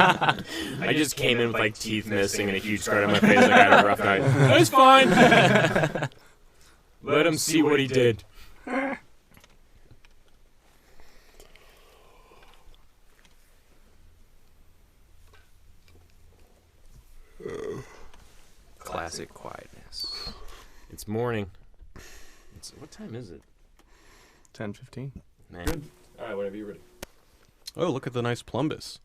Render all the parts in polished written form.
I just came in with like teeth missing and a huge scar on my face. Like I had a rough night. It's fine. Let him see what he did. Classic quietness. It's morning. What time is it? 10:15. Man. Good. All right, whenever you're ready. Oh, look at the nice plumbus.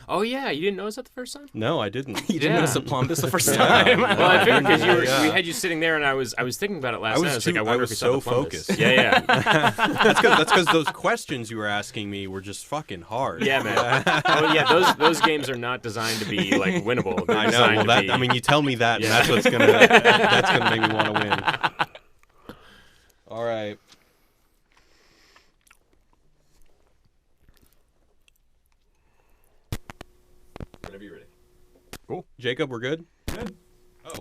Oh, yeah. You didn't notice that the first time? No, I didn't. You didn't notice the plumbus the first time? Well, I figured because we had you sitting there, and I was thinking about it last night. I was so focused. Yeah. That's because those questions you were asking me were just fucking hard. Yeah, man. Oh, yeah. Those games are not designed to be like winnable. They're I know. Well, I mean, you tell me that, and that's what's gonna make me want to win. All right. Whenever you're ready. Cool. Jacob, we're good? Good. Oh.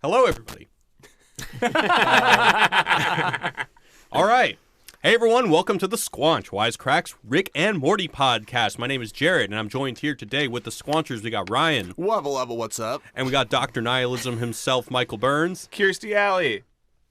Hello, everybody. All right. Hey, everyone. Welcome to the Squanch, Wisecrack's Rick and Morty podcast. My name is Jared, and I'm joined here today with the Squanchers. We got Ryan. Level, what's up? And we got Dr. Nihilism himself, Michael Burns. Kirstie Alley.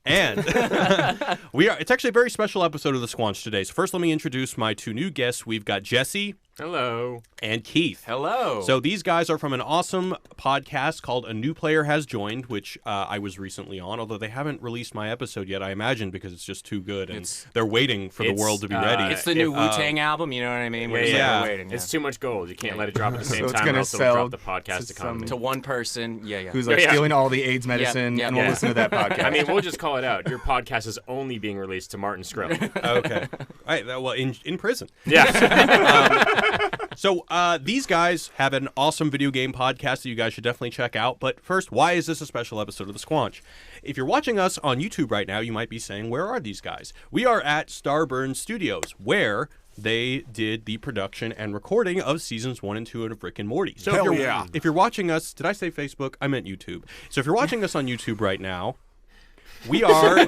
And it's actually a very special episode of the Squanch today. So first, let me introduce my two new guests. We've got Jesse. Hello. And Keith. Hello. So these guys are from an awesome podcast called A New Player Has Joined, which I was recently on, although they haven't released my episode yet, I imagine, because it's just too good, and they're waiting for the world to be ready. It's the new Wu-Tang album, you know what I mean? We're Yeah. waiting. It's too much gold. You can't let it drop at the same So it's time, gonna or else it'll sell drop the podcast to economy. To one person, who's like stealing all the AIDS medicine, and we'll listen to that podcast. I mean, we'll just call it out. Your podcast is only being released to Martin Skrill. Okay. All right, well, in prison. Yeah. So these guys have an awesome video game podcast that you guys should definitely check out. But first, why is this a special episode of The Squanch? If you're watching us on YouTube right now, you might be saying, where are these guys? We are at Starburns Studios, where they did the production and recording of seasons 1 and 2 of Rick and Morty. So if you're watching us, did I say Facebook? I meant YouTube. So if you're watching us on YouTube right now, we are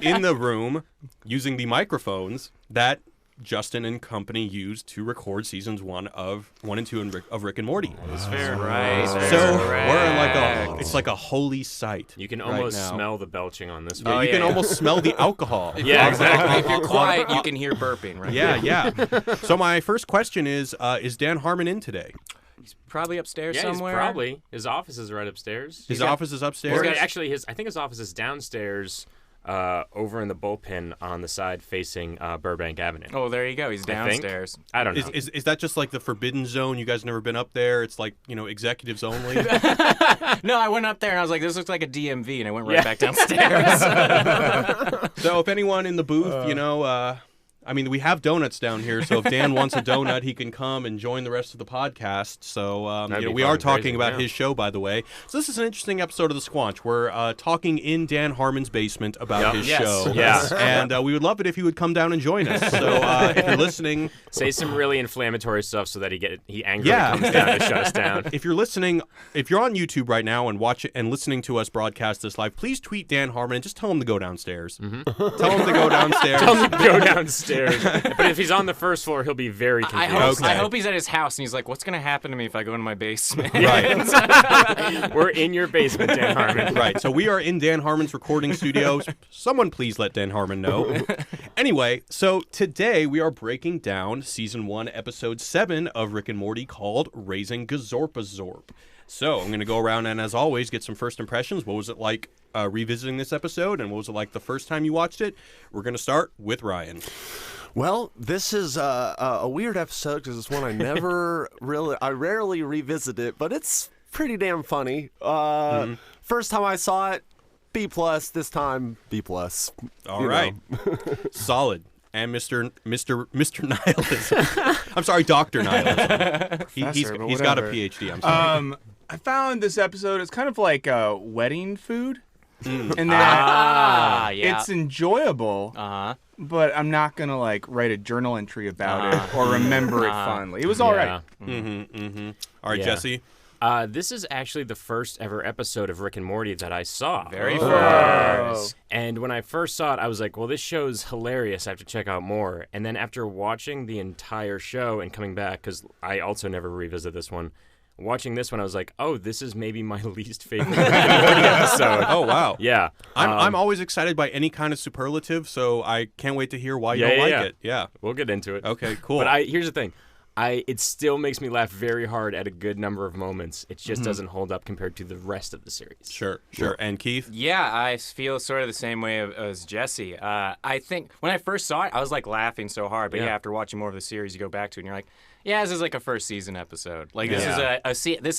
in the room using the microphones that Justin and company used to record seasons 1 and 2 of Rick and Morty. That's fair. Right. So we're in it's like a holy sight. You can almost smell the belching on this Yeah, one. you can almost smell the alcohol. Yeah, exactly. If you're quiet, you can hear burping, right? Yeah. So my first question is Dan Harmon in today? He's probably upstairs Yeah, somewhere. probably. His office is right upstairs. His office is upstairs? I think his office is downstairs, over in the bullpen on the side facing Burbank Avenue. Oh, there you go. He's downstairs. I don't know. Is that just like the forbidden zone? You guys never been up there? It's like, executives only? No, I went up there and I was like, this looks like a DMV, and I went right back downstairs. So if anyone in the booth, I mean, we have donuts down here, so if Dan wants a donut, he can come and join the rest of the podcast. So, we are talking about his show, by the way. So this is an interesting episode of The Squanch. We're talking in Dan Harmon's basement about his show. Yeah. And we would love it if he would come down and join us. So if you're listening... Say some really inflammatory stuff so that he angrily comes down to shut us down. If you're listening, if you're on YouTube right now and listening to us broadcast this live, please tweet Dan Harmon and just tell him to go downstairs. Mm-hmm. Tell him to go downstairs. Tell him to go downstairs. But if he's on the first floor, he'll be very confused. I hope he's at his house and he's like, what's going to happen to me if I go into my basement? Right. We're in your basement, Dan Harmon. Right. So we are in Dan Harmon's recording studios. Someone please let Dan Harmon know. Anyway, so today we are breaking down Season 1, Episode 7 of Rick and Morty called Raising Gazorpazorp. So I'm going to go around and, as always, get some first impressions. What was it like revisiting this episode, and what was it like the first time you watched it? We're going to start with Ryan. Well, this is a weird episode because it's one I rarely revisit it, but it's pretty damn funny. First time I saw it, B+. This time, B+. All right. Solid. And Mr. Nihilism. I'm sorry, Dr. Nihilism. He's got a PhD. I'm sorry. I found this episode, it's kind of like wedding food. And that it's enjoyable, but I'm not going to write a journal entry about it or remember it fondly. It was all right. All right, Jesse. This is actually the first ever episode of Rick and Morty that I saw. Very first. And when I first saw it, I was like, well, this show's hilarious. I have to check out more. And then after watching the entire show and coming back, because I also never revisit this one, watching this one, I was like, oh, this is maybe my least favorite Rick and Morty episode. Oh, wow. Yeah. I'm always excited by any kind of superlative, so I can't wait to hear why you don't like it. Yeah. We'll get into it. Okay, cool. But here's the thing. It still makes me laugh very hard at a good number of moments. It just doesn't hold up compared to the rest of the series. Sure. And Keith? Yeah, I feel sort of the same way as Jesse. I think when I first saw it, I was like laughing so hard. But yeah, after watching more of the series, you go back to it and you're like, yeah, this is like a first season episode. Like this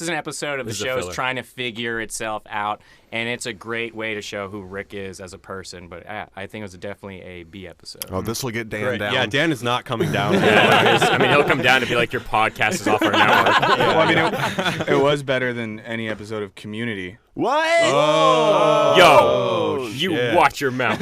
is an episode of the show's trying to figure itself out, and it's a great way to show who Rick is as a person. But I think it was definitely a B episode. Oh, this will get Dan down. Yeah, Dan is not coming down. I mean, he'll come down and be like, your podcast is off our network. Well, I mean, it was better than any episode of Community. What? Yo, you watch your mouth.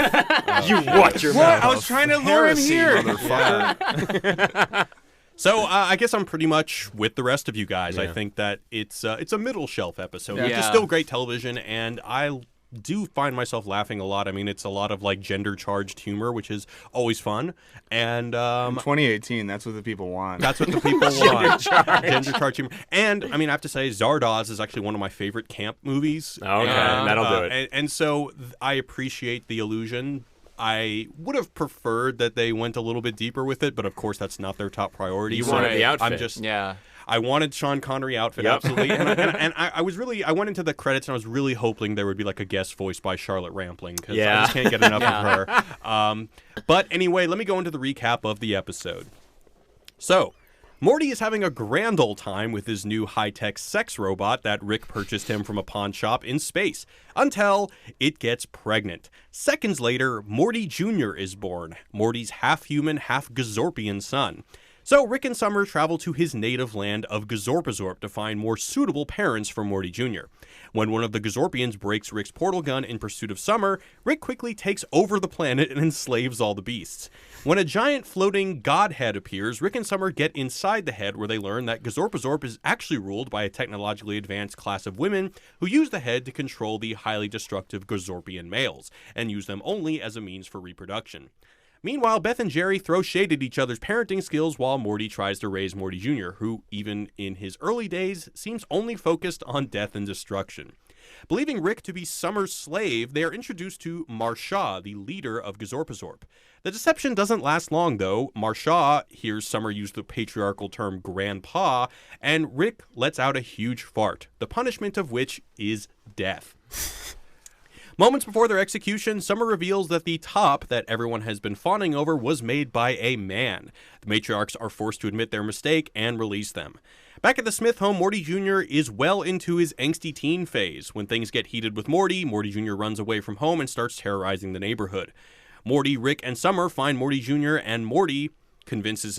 You watch your mouth. I was trying to lure him here. Motherfucker. So I guess I'm pretty much with the rest of you guys. I think that it's a middle shelf episode, which is still great television, and I do find myself laughing a lot. I mean, it's a lot of like gender-charged humor, which is always fun. And in 2018, that's what the people want. That's what the people want. Gender-charged humor. And I mean, I have to say, Zardoz is actually one of my favorite camp movies. Okay, that'll do it. And so I appreciate the illusion. I would have preferred that they went a little bit deeper with it, but of course that's not their top priority. You wanted the outfit. I wanted Sean Connery outfit, absolutely. And I went into the credits and I was really hoping there would be like a guest voiced by Charlotte Rampling, because I just can't get enough of her. But anyway, let me go into the recap of the episode. So, Morty is having a grand old time with his new high-tech sex robot that Rick purchased him from a pawn shop in space, until it gets pregnant. Seconds later, Morty Jr. is born, Morty's half-human, half-Gazorpian son. So Rick and Summer travel to his native land of Gazorpazorp to find more suitable parents for Morty Jr. When one of the Gazorpians breaks Rick's portal gun in pursuit of Summer, Rick quickly takes over the planet and enslaves all the beasts. When a giant floating godhead appears, Rick and Summer get inside the head, where they learn that Gazorpazorp is actually ruled by a technologically advanced class of women who use the head to control the highly destructive Gazorpian males, and use them only as a means for reproduction. Meanwhile, Beth and Jerry throw shade at each other's parenting skills while Morty tries to raise Morty Jr., who, even in his early days, seems only focused on death and destruction. Believing Rick to be Summer's slave, they are introduced to Marsha, the leader of Gazorpazorp. The deception doesn't last long, though. Marsha hears Summer use the patriarchal term grandpa, and Rick lets out a huge fart, the punishment of which is death. Moments before their execution, Summer reveals that the top that everyone has been fawning over was made by a man. The matriarchs are forced to admit their mistake and release them. Back at the Smith home, Morty Jr. is well into his angsty teen phase. When things get heated with Morty, Morty Jr. runs away from home and starts terrorizing the neighborhood. Morty, Rick, and Summer find Morty Jr. and Morty, Rick,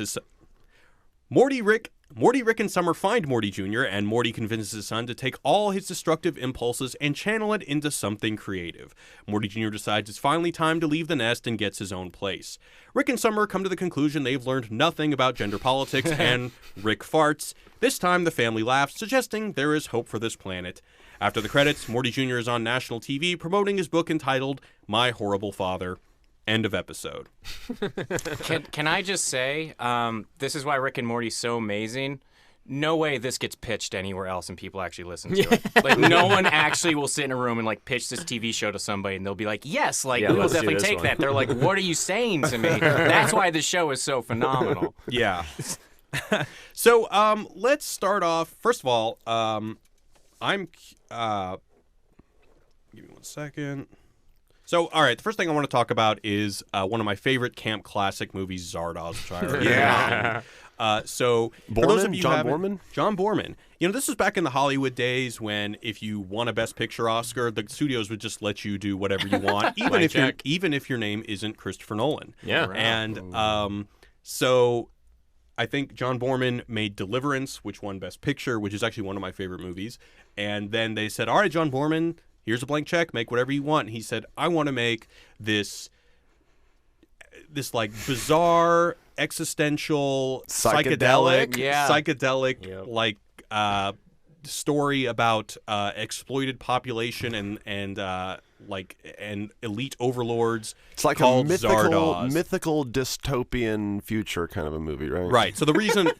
and Summer find Morty Jr., and Morty convinces his son to take all his destructive impulses and channel it into something creative. Morty Jr. decides it's finally time to leave the nest and gets his own place. Rick and Summer come to the conclusion they've learned nothing about gender politics, and Rick farts. This time the family laughs, suggesting there is hope for this planet. After the credits, Morty Jr. is on national TV promoting his book entitled My Horrible Father. End of episode. Can I just say, this is why Rick and Morty's so amazing. No way this gets pitched anywhere else and people actually listen to it. Like, no one actually will sit in a room and like pitch this TV show to somebody and they'll be like, yes, like we will definitely take that. They're like, what are you saying to me? That's why the show is so phenomenal. Yeah. So let's start off. First of all, give me 1 second. So, all right, the first thing I want to talk about is one of my favorite camp classic movies, Zardoz, which I already mentioned. So, for those of you John Boorman? John Boorman. You know, this was back in the Hollywood days when if you won a Best Picture Oscar, the studios would just let you do whatever you want, even if your name isn't Christopher Nolan. Yeah. And so I think John Boorman made Deliverance, which won Best Picture, which is actually one of my favorite movies. And then they said, all right, John Boorman, here's a blank check, make whatever you want. And he said, I want to make this like bizarre, existential, psychedelic, Yeah. psychedelic, Yep. like story about exploited population and elite overlords. It's like called a Zardoz. mythical dystopian future kind of a movie, right? Right. So the reason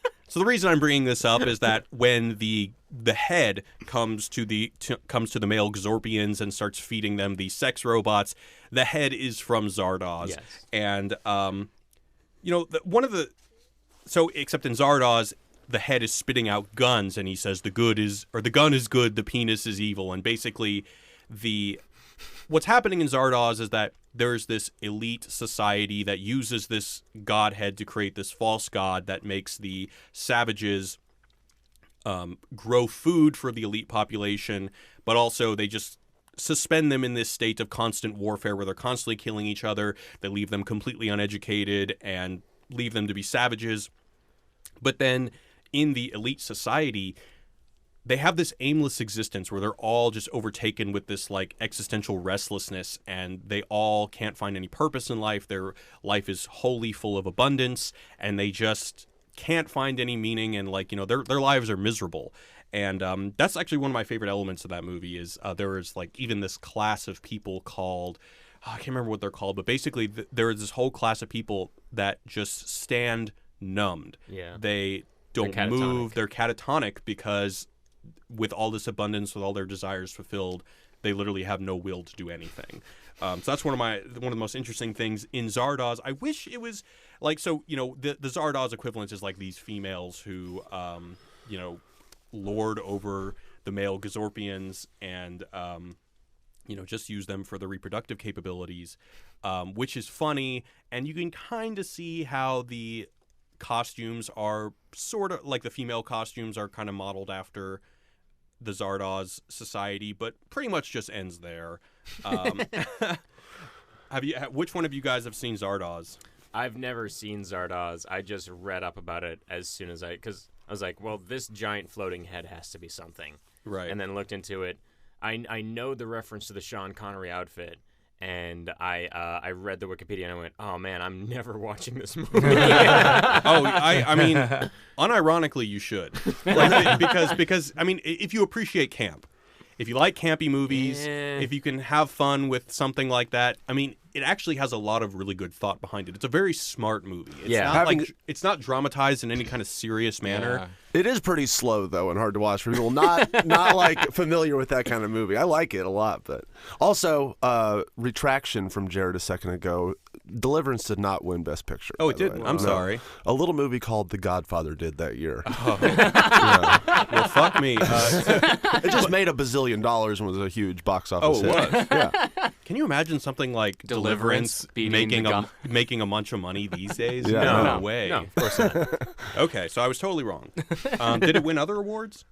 I'm bringing this up is that when the head comes to the male Gazorpians and starts feeding them these sex robots, the head is from Zardoz. Yes. And except in Zardoz, the head is spitting out guns, and he says the gun is good, the penis is evil, and basically what's happening in Zardoz is that there's this elite society that uses this godhead to create this false god that makes the savages grow food for the elite population, but also they just suspend them in this state of constant warfare where they're constantly killing each other. They leave them completely uneducated and leave them to be savages. But then in the elite society, they have this aimless existence where they're all just overtaken with this like existential restlessness, and they all can't find any purpose in life. Their life is wholly full of abundance, and they just can't find any meaning, and their lives are miserable. And that's actually one of my favorite elements of that movie is there is like even this class of people called, I can't remember what they're called, but basically there is this whole class of people that just stand numbed. Yeah. They don't move. They're catatonic because with all this abundance, with all their desires fulfilled, they literally have no will to do anything. So that's one of the most interesting things in Zardoz. I wish it was like, the Zardoz equivalent is like these females who, lord over the male Gazorpians and, just use them for the reproductive capabilities, which is funny. And you can kind of see how the costumes are sort of like the female costumes are kind of modeled after the Zardoz society, but pretty much just ends there. Which one of you guys have seen Zardoz? I've never seen Zardoz. I just read up about it as soon as because I was like, well, this giant floating head has to be something. Right. And then looked into it. I know the reference to the Sean Connery outfit, and I read the Wikipedia and I went, oh man, I'm never watching this movie. I mean, unironically, you should, because I mean, if you appreciate camp, if you like campy movies, if you can have fun with something like that, I mean, it actually has a lot of really good thought behind it. It's a very smart movie. It's not dramatized in any kind of serious manner. Yeah. It is pretty slow though and hard to watch for people not like familiar with that kind of movie. I like it a lot, but also retraction from Jared a second ago. Deliverance did not win Best Picture. Oh, it didn't. I'm sorry. A little movie called The Godfather did that year. Oh. Yeah. Well, fuck me. It just made $1 bazillion and was a huge box office hit. It was. Yeah. Can you imagine something like Deliverance making a bunch of money these days? Yeah. No way. No, of course not. Okay, so I was totally wrong. Did it win other awards?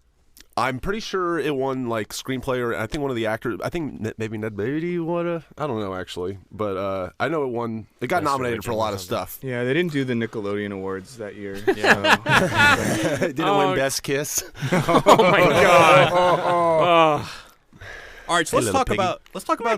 I'm pretty sure it won like screenplay, or I think one of the actors. I think maybe Ned Beatty won. I don't know actually, but I know it won. It got nominated for a lot of stuff. Yeah, they didn't do the Nickelodeon Awards that year. Yeah, it didn't win Best Kiss. Oh my god. All right, so let's talk about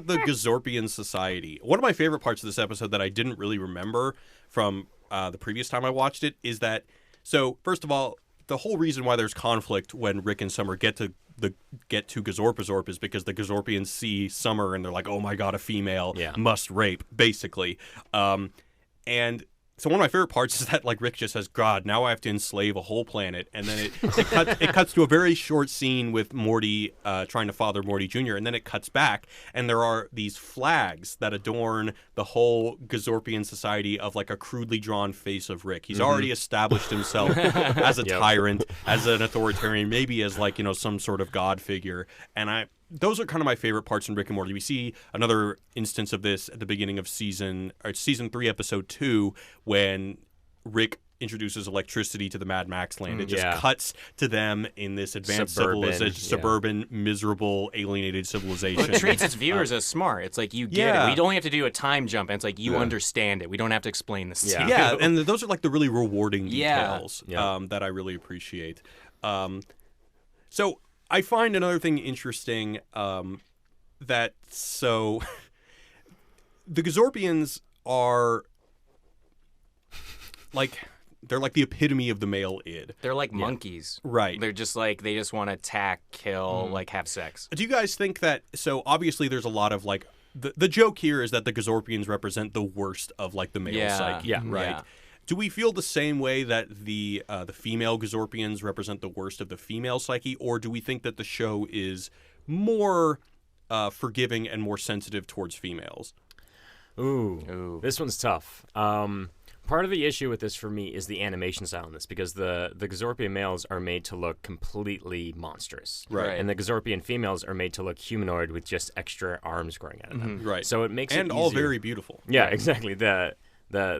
the Gazorpian society. One of my favorite parts of this episode that I didn't really remember from the previous time I watched it is that. So first of all, the whole reason why there's conflict when Rick and Summer get to Gazorpazorp is because the Gazorpians see Summer and they're like, oh my god, a female must rape, basically. And so one of my favorite parts is that like Rick just says, God, now I have to enslave a whole planet. And then it cuts to a very short scene with Morty trying to father Morty Jr. And then it cuts back and there are these flags that adorn the whole Gazorpian society of like a crudely drawn face of Rick. He's already established himself as a tyrant, as an authoritarian, maybe as like, some sort of god figure. And those are kind of my favorite parts in Rick and Morty. We see another instance of this at the beginning of season 3, episode 2, when Rick introduces electricity to the Mad Max land. It just cuts to them in this advanced suburban, miserable, alienated civilization. Well, it treats its viewers as smart. It's like, you get it. We don't have to do a time jump, and it's like, you understand it. We don't have to explain this to you. Yeah, and those are like the really rewarding details that I really appreciate. So I find another thing interesting the Gazorpians are like they're like the epitome of the male id. They're like monkeys. Right. They're just like, they just want to attack, kill, like have sex. Do you guys think that, so obviously there's a lot of like, the joke here is that the Gazorpians represent the worst of like the male psyche, right? Yeah. Do we feel the same way that the female Gazorpians represent the worst of the female psyche, or do we think that the show is more forgiving and more sensitive towards females? Ooh. This one's tough. Part of the issue with this for me is the animation style in this, because the Gazorpian males are made to look completely monstrous. Right. And the Gazorpian females are made to look humanoid with just extra arms growing out of them. Right. So it makes it and all easier. very beautiful. Yeah, exactly. The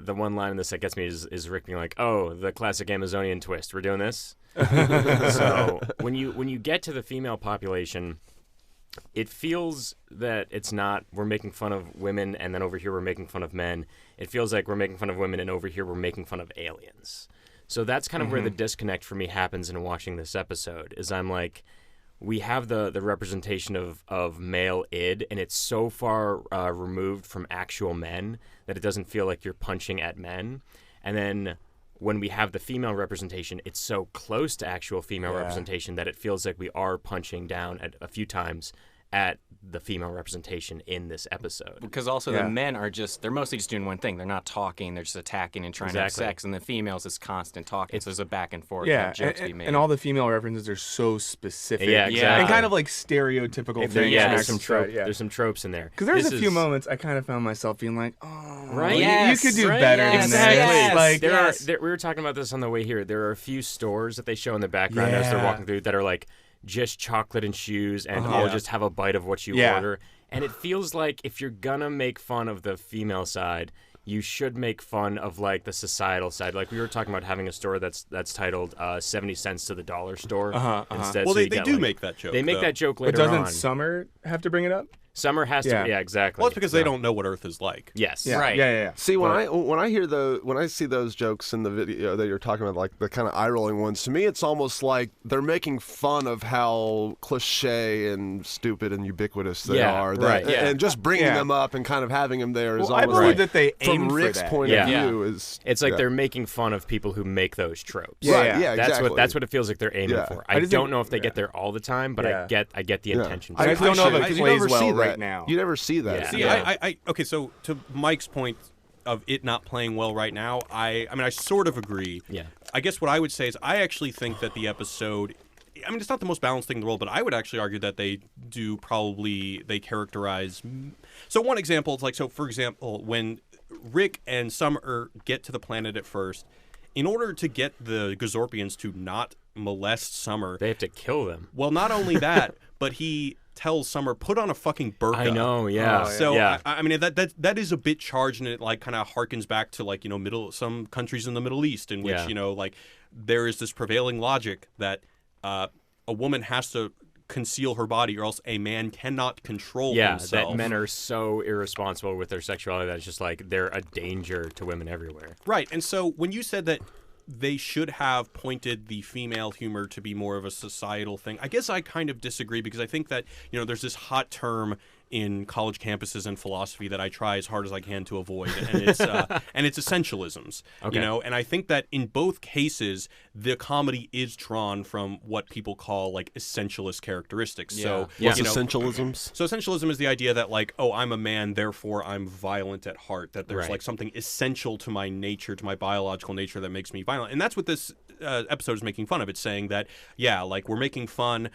one line in this that gets me is Rick being like, "Oh, the classic Amazonian twist. We're doing this." So when you get to the female population, it feels that it's not, we're making fun of women and then over here we're making fun of men. It feels like we're making fun of women and over here we're making fun of aliens. So that's kind of where the disconnect for me happens in watching this episode, is I'm like, we have the representation of male id, and it's so far removed from actual men that it doesn't feel like you're punching at men. And then when we have the female representation, it's so close to actual female representation that it feels like we are punching down at a few times at the female representation in this episode. Because also the men are they're mostly just doing one thing. They're not talking. They're just attacking and trying to have sex. And the females is constant talking. So there's a back and forth. Yeah, jokes to be made. and all the female references are so specific. Yeah, exactly. And kind of like stereotypical things. There's some there's some tropes in there. Because there's a few moments I kind of found myself being like, oh, right? You could do better than Exactly. this. Like, we were talking about this on the way here. There are a few stores that they show in the background as they're walking through that are like just chocolate and shoes, and I'll just have a bite of what you order. And it feels like if you're gonna make fun of the female side, you should make fun of like the societal side. Like we were talking about having a store that's titled 70 cents to the dollar store instead. Well, so they do make that joke. They make that joke later but on. doesn't Summer have to bring it up? Summer has to. Yeah, exactly. Well, it's because they don't know what Earth is like. Yes. Yeah. Right. Yeah. See, when I hear when I see those jokes in the video that you're talking about, like the kind of eye-rolling ones, to me it's almost like they're making fun of how cliche and stupid and ubiquitous they are. And just bringing them up and kind of having them there is almost I believe that they aim from for Rick's that. point of view is it's like they're making fun of people who make those tropes. Yeah, That's what it feels like they're aiming for. I don't know if they get there all the time, but I get the intention. I just don't know if it plays well right now. You never see that. See, okay, so to Mike's point of it not playing well right now, I mean, I sort of agree. Yeah. I guess what I would say is I actually think that the episode, I mean, it's not the most balanced thing in the world, but I would actually argue that they characterize. So one example is like, so for example, when Rick and Summer get to the planet at first, in order to get the Gazorpians to not molest Summer, they have to kill them. Well, not only that, but he tells Summer, put on a fucking burqa. I know, yeah. So I mean that is a bit charged, and it like kind of harkens back to like some countries in the Middle East in which like there is this prevailing logic that a woman has to conceal her body or else a man cannot control himself. Yeah, that men are so irresponsible with their sexuality that it's just like they're a danger to women everywhere. Right, and so when you said that they should have pointed the female humor to be more of a societal thing, I guess I kind of disagree, because I think that, there's this hot term in college campuses and philosophy that I try as hard as I can to avoid, and it's essentialisms. Okay. And I think that in both cases the comedy is drawn from what people call like essentialist characteristics. So what's essentialisms? So essentialism is the idea that like, oh, I'm a man, therefore I'm violent at heart, that there's like something essential to my nature, to my biological nature, that makes me violent. And that's what this episode is making fun of. It's saying that like we're making fun.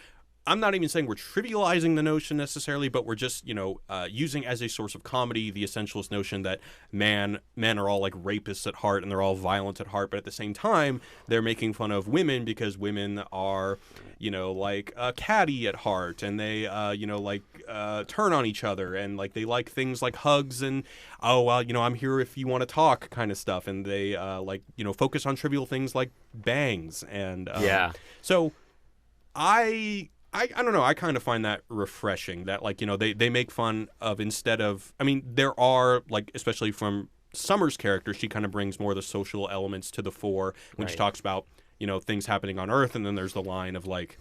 I'm not even saying we're trivializing the notion necessarily, but we're just, using as a source of comedy the essentialist notion that men are all like rapists at heart and they're all violent at heart. But at the same time, they're making fun of women because women are, like catty at heart, and they, turn on each other, and like they like things like hugs and, oh, well, I'm here if you want to talk kind of stuff. And they focus on trivial things like bangs. And so I don't know. I kind of find that refreshing that, like, they make fun of, instead of, I mean, there are, like, especially from Summer's character, she kind of brings more of the social elements to the fore when she talks about, things happening on Earth. And then there's the line of, like,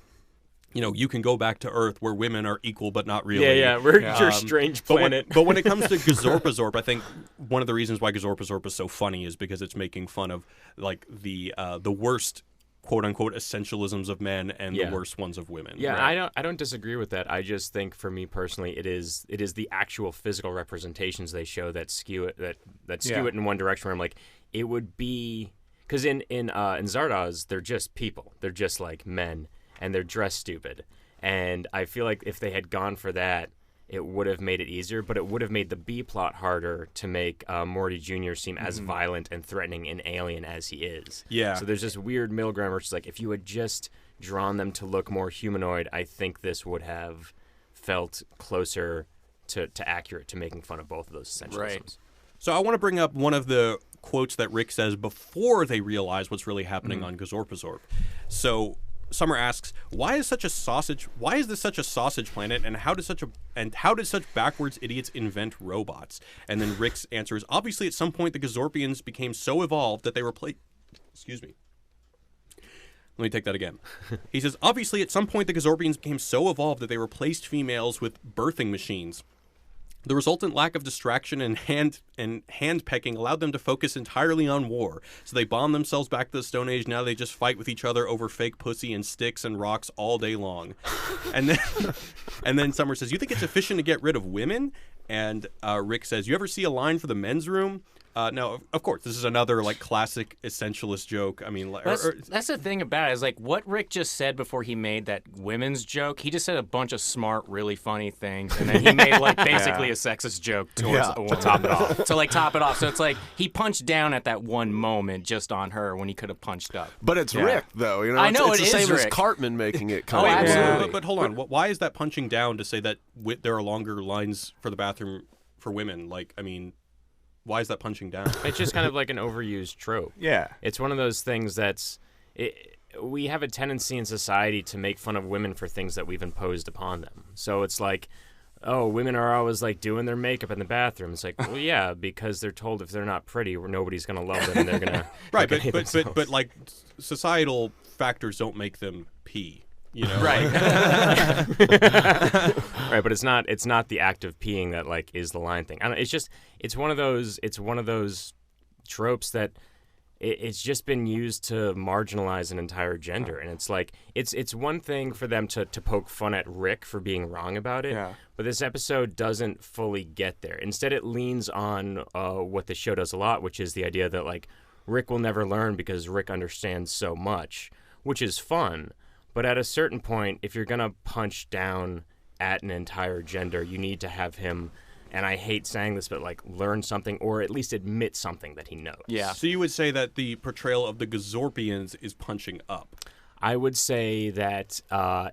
you can go back to Earth where women are equal but not really. Yeah, we're your strange planet. But when it comes to Gazorpazorp, I think one of the reasons why Gazorpazorp is so funny is because it's making fun of like the worst quote unquote essentialisms of men and the worst ones of women. Yeah, right? I don't disagree with that. I just think for me personally, it is the actual physical representations they show that skew it it in one direction. Where I'm like, it would be because in Zardoz they're just people. They're just like men. And they're dressed stupid. And I feel like if they had gone for that, it would have made it easier, but it would have made the B plot harder to make Morty Jr. seem as violent and threatening and alien as he is. Yeah. So there's this weird middle ground where it's like, if you had just drawn them to look more humanoid, I think this would have felt closer to accurate to making fun of both of those essentialisms. Right. So I want to bring up one of the quotes that Rick says before they realize what's really happening on Gazorpazorp. So Summer asks, why is this such a sausage planet, and how did such backwards idiots invent robots? And then Rick's answer is, obviously at some point the Gazorpians became so evolved that they replaced Excuse me. Let me take that again. He says, obviously at some point the Gazorpians became so evolved that they replaced females with birthing machines. The resultant lack of distraction and hand pecking allowed them to focus entirely on war. So they bombed themselves back to the Stone Age. Now they just fight with each other over fake pussy and sticks and rocks all day long. And then Summer says, you think it's efficient to get rid of women? And Rick says, you ever see a line for the men's room? No, of course, this is another like classic essentialist joke. I mean, that's the thing about it is like what Rick just said before he made that women's joke. He just said a bunch of smart, really funny things, and then he made like basically a sexist joke towards to top it off. Top it off. So it's like he punched down at that one moment just on her when he could have punched up. But it's Rick, though. You know, I know it's the same Rick. as Cartman making it. Oh, absolutely. But hold on, why is that punching down to say that there are longer lines for the bathroom for women? Like, I mean. Why is that punching down? It's just kind of like an overused trope. Yeah. It's one of those things we have a tendency in society to make fun of women for things that we've imposed upon them. So it's like, oh, women are always like doing their makeup in the bathroom. It's like, well, yeah, because they're told if they're not pretty, nobody's going to love them and they're going to right, but like societal factors don't make them pee. You know, right, right, but it's not the act of peeing that like is the line thing. I don't, it's one of those tropes that it's just been used to marginalize an entire gender, and it's like it's one thing for them to poke fun at Rick for being wrong about it, but this episode doesn't fully get there. Instead, it leans on what the show does a lot, which is the idea that like Rick will never learn because Rick understands so much, which is fun. But at a certain point, if you're going to punch down at an entire gender, you need to have him, and I hate saying this, but like learn something or at least admit something that he knows. Yeah. So you would say that the portrayal of the Gazorpians is punching up? I would say that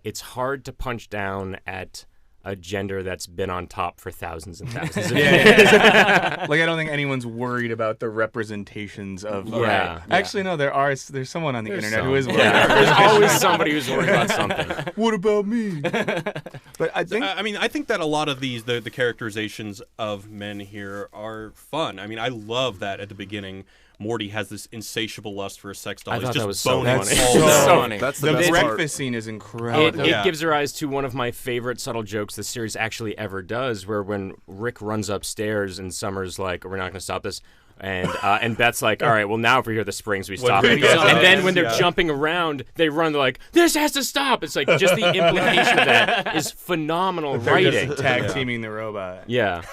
it's hard to punch down at a gender that's been on top for thousands and thousands of years. Like, I don't think anyone's worried about the representations of... Yeah. Actually, no, there's someone on the internet who is worried. There's always somebody who's worried about something. What about me? But I think... I think that a lot of these, the characterizations of men here are fun. I mean, I love that at the beginning, Morty has this insatiable lust for a sex doll. I thought that was so boning funny. all day. So funny. That's the the best breakfast part. scene is incredible. It gives rise to one of my favorite subtle jokes the series actually ever does, where when Rick runs upstairs and Summer's like, we're not going to stop this. And Beth's like, all right, well, now if we hear the springs, we stop it. And then when they're jumping around, they run, they're like, this has to stop. It's like, just the implication of that is phenomenal writing. Just tag teaming the robot. Yeah.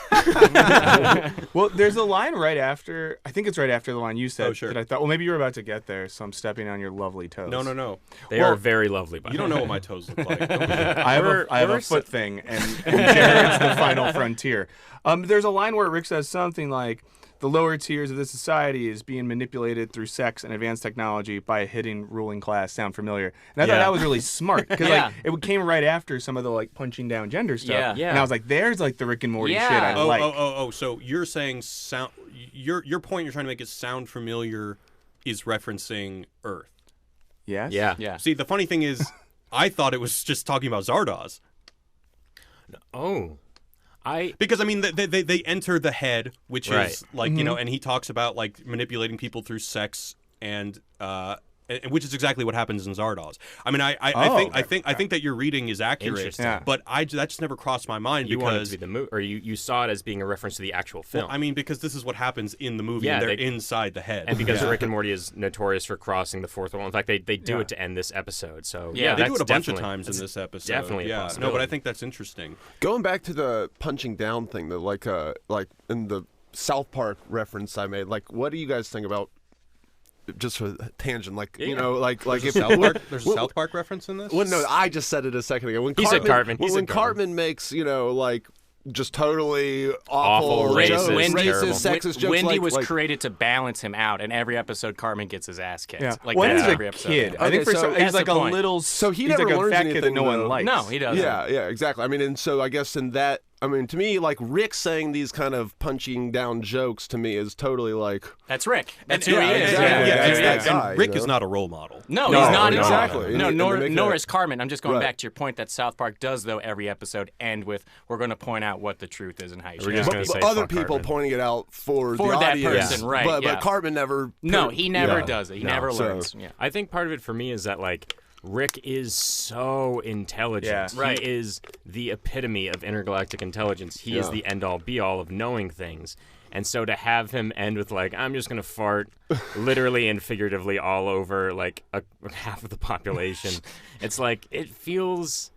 Well, there's a line right after, I think it's right after the line you said, Oh, sure. that I thought, well, maybe you were about to get there, so I'm stepping on your lovely toes. No. They are very lovely, by You don't know what my toes look like. I have a foot thing, and Jared's the final frontier. There's a line where Rick says something like, the lower tiers of this society is being manipulated through sex and advanced technology by a hidden ruling class. Sound familiar? And I thought that was really smart because like it came right after some of the like punching down gender stuff. Yeah. And I was like, there's like the Rick and Morty shit I like. So you're saying sound? Your point you're trying to make is sound familiar is referencing Earth. Yes. Yeah. See, the funny thing is, I thought it was just talking about Zardoz. Oh. Because I mean they enter the head, which Right. is like you know, and he talks about like manipulating people through sex and and which is exactly what happens in Zardoz. I mean, I think that your reading is accurate, Interesting. but that just never crossed my mind You wanted it because to be the movie, or you saw it as being a reference to the actual film. I mean, because this is what happens in the movie, Yeah, and they're they- inside the head. and because Rick and Morty is notorious for crossing the fourth wall. In fact, they do it to end this episode. So Yeah, they that's do it a bunch of definitely- times in this episode. definitely a yeah. No, possibility. but I think that's interesting. Going back to the punching down thing, that like in the South Park reference I made, like, what do you guys think about? Just for a tangent, like you know, like if There's a South Park reference in this. Well, no, I just said it a second ago. When He said Cartman. He When said Cartman. Cartman makes, you know, like just totally Awful, awful, racist, terrible. sexist jokes. Wendy like, was like, created to balance him out, and every episode Cartman gets his ass kicked. Yeah. Like Wendy's that's a every episode. kid. Yeah. I think Okay, so he's that's like the a point. little. So he he's never like a learns fat kid anything, that no one though. likes. No, he doesn't. Yeah, exactly. I mean, and so I guess in that, I mean, to me, like Rick saying these kind of punching down jokes to me is totally like. That's Rick. That's And- who yeah, he is. exactly. Yeah, Yeah, that's it's that that guy. guy. And Rick you is know? not a role model. No, No, he's not no, at all. exactly. No, And nor, they make nor that- is Cartman. I'm just going Right. back to your point that South Park does, though, every episode end with, we're going to point out what the truth is and how you We're should just act. gonna But say other fuck people Cartman. pointing it out for the that audience, person, right, But yeah. Cartman never. No, he never yeah. does it. He No. never So- learns. Yeah. I think part of it for me is that like Rick is so intelligent. Yeah. Right. He is the epitome of intergalactic intelligence. He is Yeah. the end all be all of knowing things. And so to have him end with like, I'm just gonna fart literally and figuratively all over like half of the population, it's like it feels.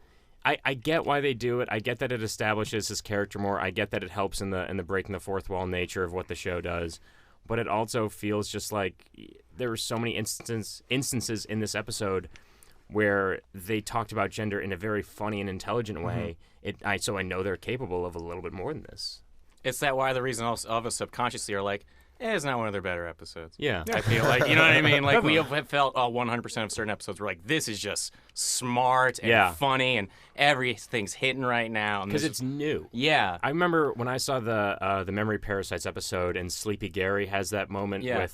I get why they do it. I get that it establishes his character more. I get that it helps in the breaking the fourth wall nature of what the show does. But it also feels just like there were so many instances in this episode where they talked about gender in a very funny and intelligent way. So I know they're capable of a little bit more than this. It's that why the reason all of us subconsciously are like, it's not one of their better episodes. Yeah. I feel like, you know what I mean? Like, we have felt 100% of certain episodes were like, this is just smart and Yeah. funny and everything's hitting right now. And Because this- it's new. yeah. I remember when I saw the Memory Parasites episode, and Sleepy Gary has that moment Yeah.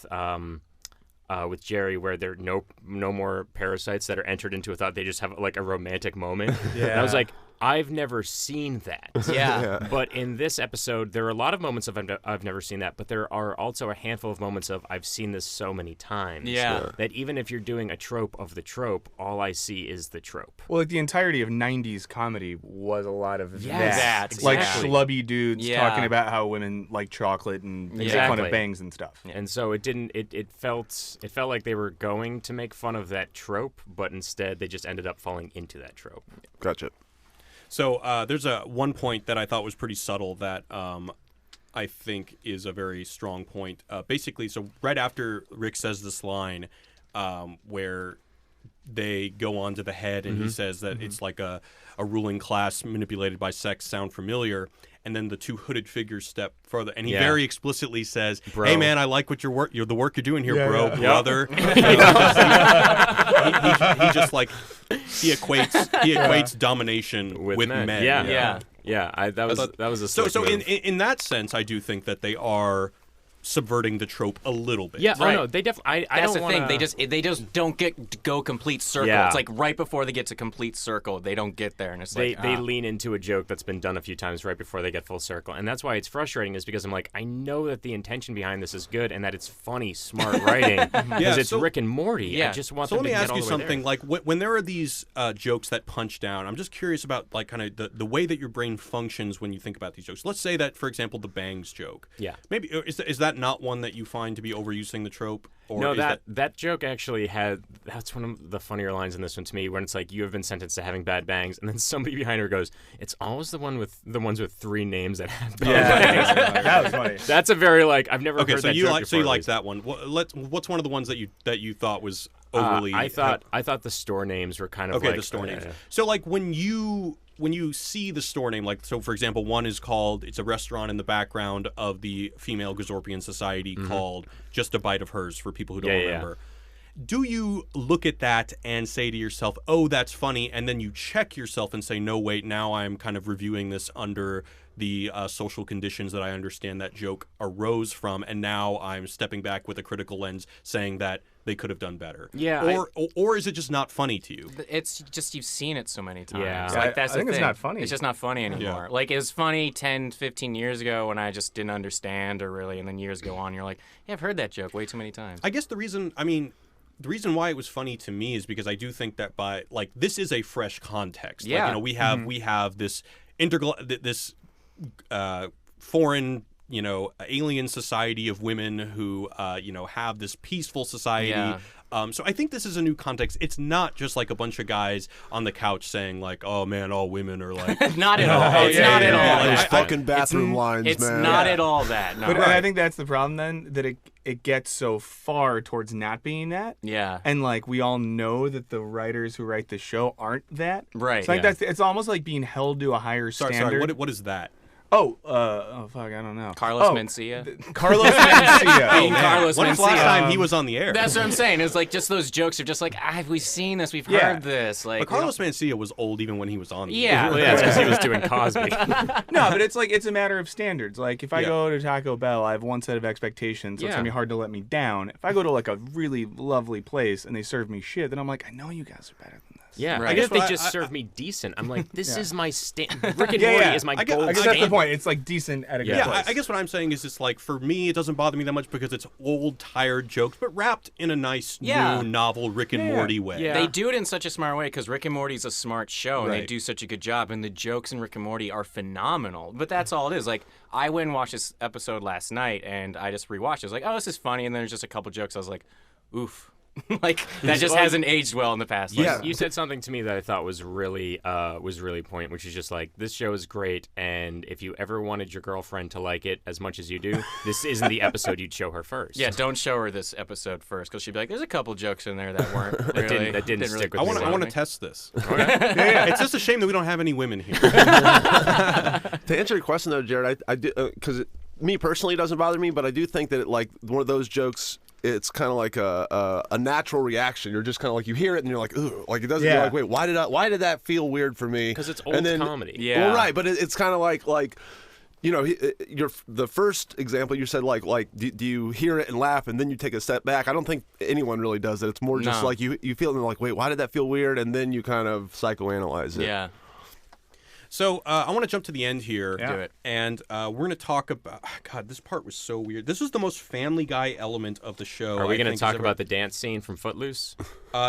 with Jerry where there are no more parasites that are entered into a thought. They just have like a romantic moment. And I was like, I've never seen that. Yeah. But in this episode, there are a lot of moments of I've never seen that, but there are also a handful of moments of I've seen this so many times. Yeah. That even if you're doing a trope of the trope, all I see is the trope. Well, like the entirety of '90s comedy was a lot of that, like exactly. schlubby dudes Yeah. talking about how women like chocolate and make fun Exactly. of bangs and stuff. And so it didn't. It felt like they were going to make fun of that trope, but instead they just ended up falling into that trope. Gotcha. So there's one point that I thought was pretty subtle that I think is a very strong point. Basically, so right after Rick says this line where they go on to the head and he says that it's like a ruling class manipulated by sex sound familiar. And then the two hooded figures step further, and he Yeah. very explicitly says, Bro. "Hey man, I like what the work you're doing here, bro, yeah. brother." He just like he equates domination with men. Yeah. That was a So slick move. in that sense, I do think that they are subverting the trope a little bit. Yeah, Right. oh no, they definitely. I That's don't the thing. wanna- They just don't go complete circle. Yeah. It's like right before they get to complete circle, they don't get there, and it's They like lean into a joke that's been done a few times right before they get full circle, and that's why it's frustrating. Is because I'm like, I know that the intention behind this is good and that it's funny, smart writing because it's so- Rick and Morty. Yeah. I just want So them let me to get ask all you the way there. something. Like when there are these jokes that punch down, I'm just curious about like kind of the way that your brain functions when you think about these jokes. Let's say that, for example, the bangs joke. Yeah. Maybe is that not one that you find to be overusing the trope? Or No, is that joke actually that's one of the funnier lines in this one to me, when it's like, you have been sentenced to having bad bangs, and then somebody behind her goes, it's always the ones with three names that have bad bangs. That was funny. That's a very like I've never Okay, heard so that you joke like before, at like least. that one. What's one of the ones that you thought was overly? I thought the store names were kind of Okay, like the store names. So like when you see the store name, like so for example, one is called, it's a restaurant in the background of the female Gazorpian society called Just a Bite of Hers, for people who don't remember. Do you look at that and say to yourself, oh, that's funny, and then you check yourself and say, no, wait, now I'm kind of reviewing this under the social conditions that I understand that joke arose from, and now I'm stepping back with a critical lens saying that they could have done better? Yeah, Or is it just not funny to you? it's just you've seen it so many times. Yeah. Like, that's I think the it's thing. not funny. It's just not funny anymore. Like, it was funny 10, 15 years ago when I just didn't understand, or really, and then years go on, you're like, yeah, I've heard that joke way too many times. I guess the reason, I mean, the reason why it was funny to me is because I do think that by like this is a fresh context. Yeah. Like, you know, we have this foreign, you know, alien society of women who you know, have this peaceful society. Yeah. So I think this is a new context. It's not just like a bunch of guys on the couch saying like, "Oh man, all women are like." Not at all. It's not at all. Those that. fucking bathroom lines, It's man. not at all that. No. But and I think that's the problem then, that it gets so far towards not being that. Yeah. And like we all know that the writers who write the show aren't that. Right. So like yeah. it's almost like being held to a higher Sorry, standard. what is that? Oh fuck, I don't know. Carlos Mencia. Carlos Mencia. Being Carlos When was the last Mencia. time he was on the air? That's what I'm saying. It's like just those jokes are just like, we've seen this, we've Yeah. heard this. Like, But Carlos Mencia was old even when he was on. Yeah. Well, yeah, it's because he was doing Cosby. No, but it's like it's a matter of standards. Like if I Yeah. go to Taco Bell, I have one set of expectations, so it's Yeah. gonna be hard to let me down. If I go to like a really lovely place and they serve me shit, then I'm like, I know you guys are better than this. Yeah, Right. I guess if they Well, just serve me decent. I'm like, this is my Rick and Yeah, Morty yeah. is my I guess- gold I guess that's the standard. point. It's like decent at a good Yeah, place. I guess what I'm saying is just like for me, it doesn't bother me that much because it's old, tired jokes, but wrapped in a nice, Yeah. new, novel Rick and Morty way. Yeah. They do it in such a smart way because Rick and Morty's a smart show and they Right. do such a good job, and the jokes in Rick and Morty are phenomenal. But that's all it is. Like, I went and watched this episode last night and I just rewatched it. I was like, oh, this is funny. And then there's just a couple jokes. I was like, oof. Like, that just hasn't aged well in the past. Like, Yeah. You said something to me that I thought was really point, which is just like, this show is great, and if you ever wanted your girlfriend to like it as much as you do, this isn't the episode you'd show her first. Yeah, don't show her this episode first because she'd be like, there's a couple jokes in there that weren't really, that didn't stick with I me. want to test this. It's just a shame that we don't have any women here. To answer your question though, Jared, I do because me personally it doesn't bother me, but I do think that like one of those jokes. It's kind of like a natural reaction. You're just kind of like you hear it and you're like, ooh, like it doesn't. Yeah. You're like, wait, why did that feel weird for me? Because it's old And then- comedy. Yeah. Well, right, but it's kind of like, you know, the first example you said like do you hear it and laugh and then you take a step back? I don't think anyone really does that. It's more just No. like you feel and like, wait, why did that feel weird? And then you kind of psychoanalyze it. Yeah. So I want to jump to the end here. Yeah. Do it. And we're going to talk about. God, this part was so weird. This was the most Family Guy element of the show. Are we I going to think, talk has about the dance scene from Footloose?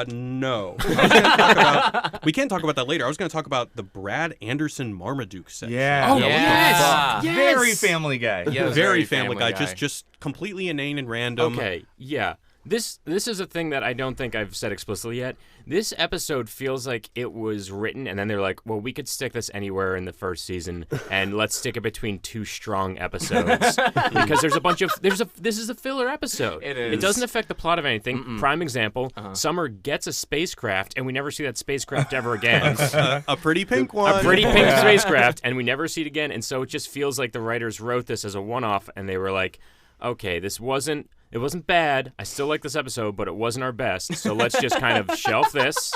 No. I was gonna talk about, we can talk about that later. I was going to talk about the Brad Anderson Marmaduke section. Yeah. Oh, yes. yes. Very Family Guy. Yeah, it was Very Family Guy. Just completely inane and random. Okay, yeah. This is a thing that I don't think I've said explicitly yet. This episode feels like it was written, and then they're like, well, we could stick this anywhere in the first season, and let's stick it between two strong episodes. Because there's a bunch of... This is a filler episode. It is. It doesn't affect the plot of anything. Prime example, Summer gets a spacecraft, and we never see that spacecraft ever again. A pretty pink one. A pretty pink spacecraft, and we never see it again. And so it just feels like the writers wrote this as a one-off, and they were like, okay, it wasn't bad. I still like this episode, but it wasn't our best. So let's just kind of shelf this,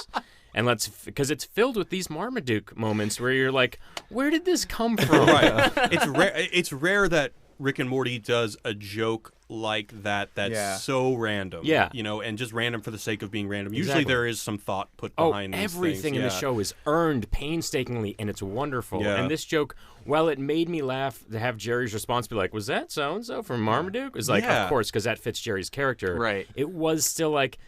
and because it's filled with these Marmaduke moments where you're like, where did this come from? Right. It's rare that Rick and Morty does a joke like that's Yeah. so random. Yeah. You know, and just random for the sake of being random. Usually Exactly. there is some thought put Oh, behind these everything things. in the Yeah. show is earned painstakingly, and it's wonderful. Yeah. And this joke, while it made me laugh to have Jerry's response be like, was that so-and-so from Marmaduke? It's like, Yeah. of course, because that fits Jerry's character. Right. It was still like,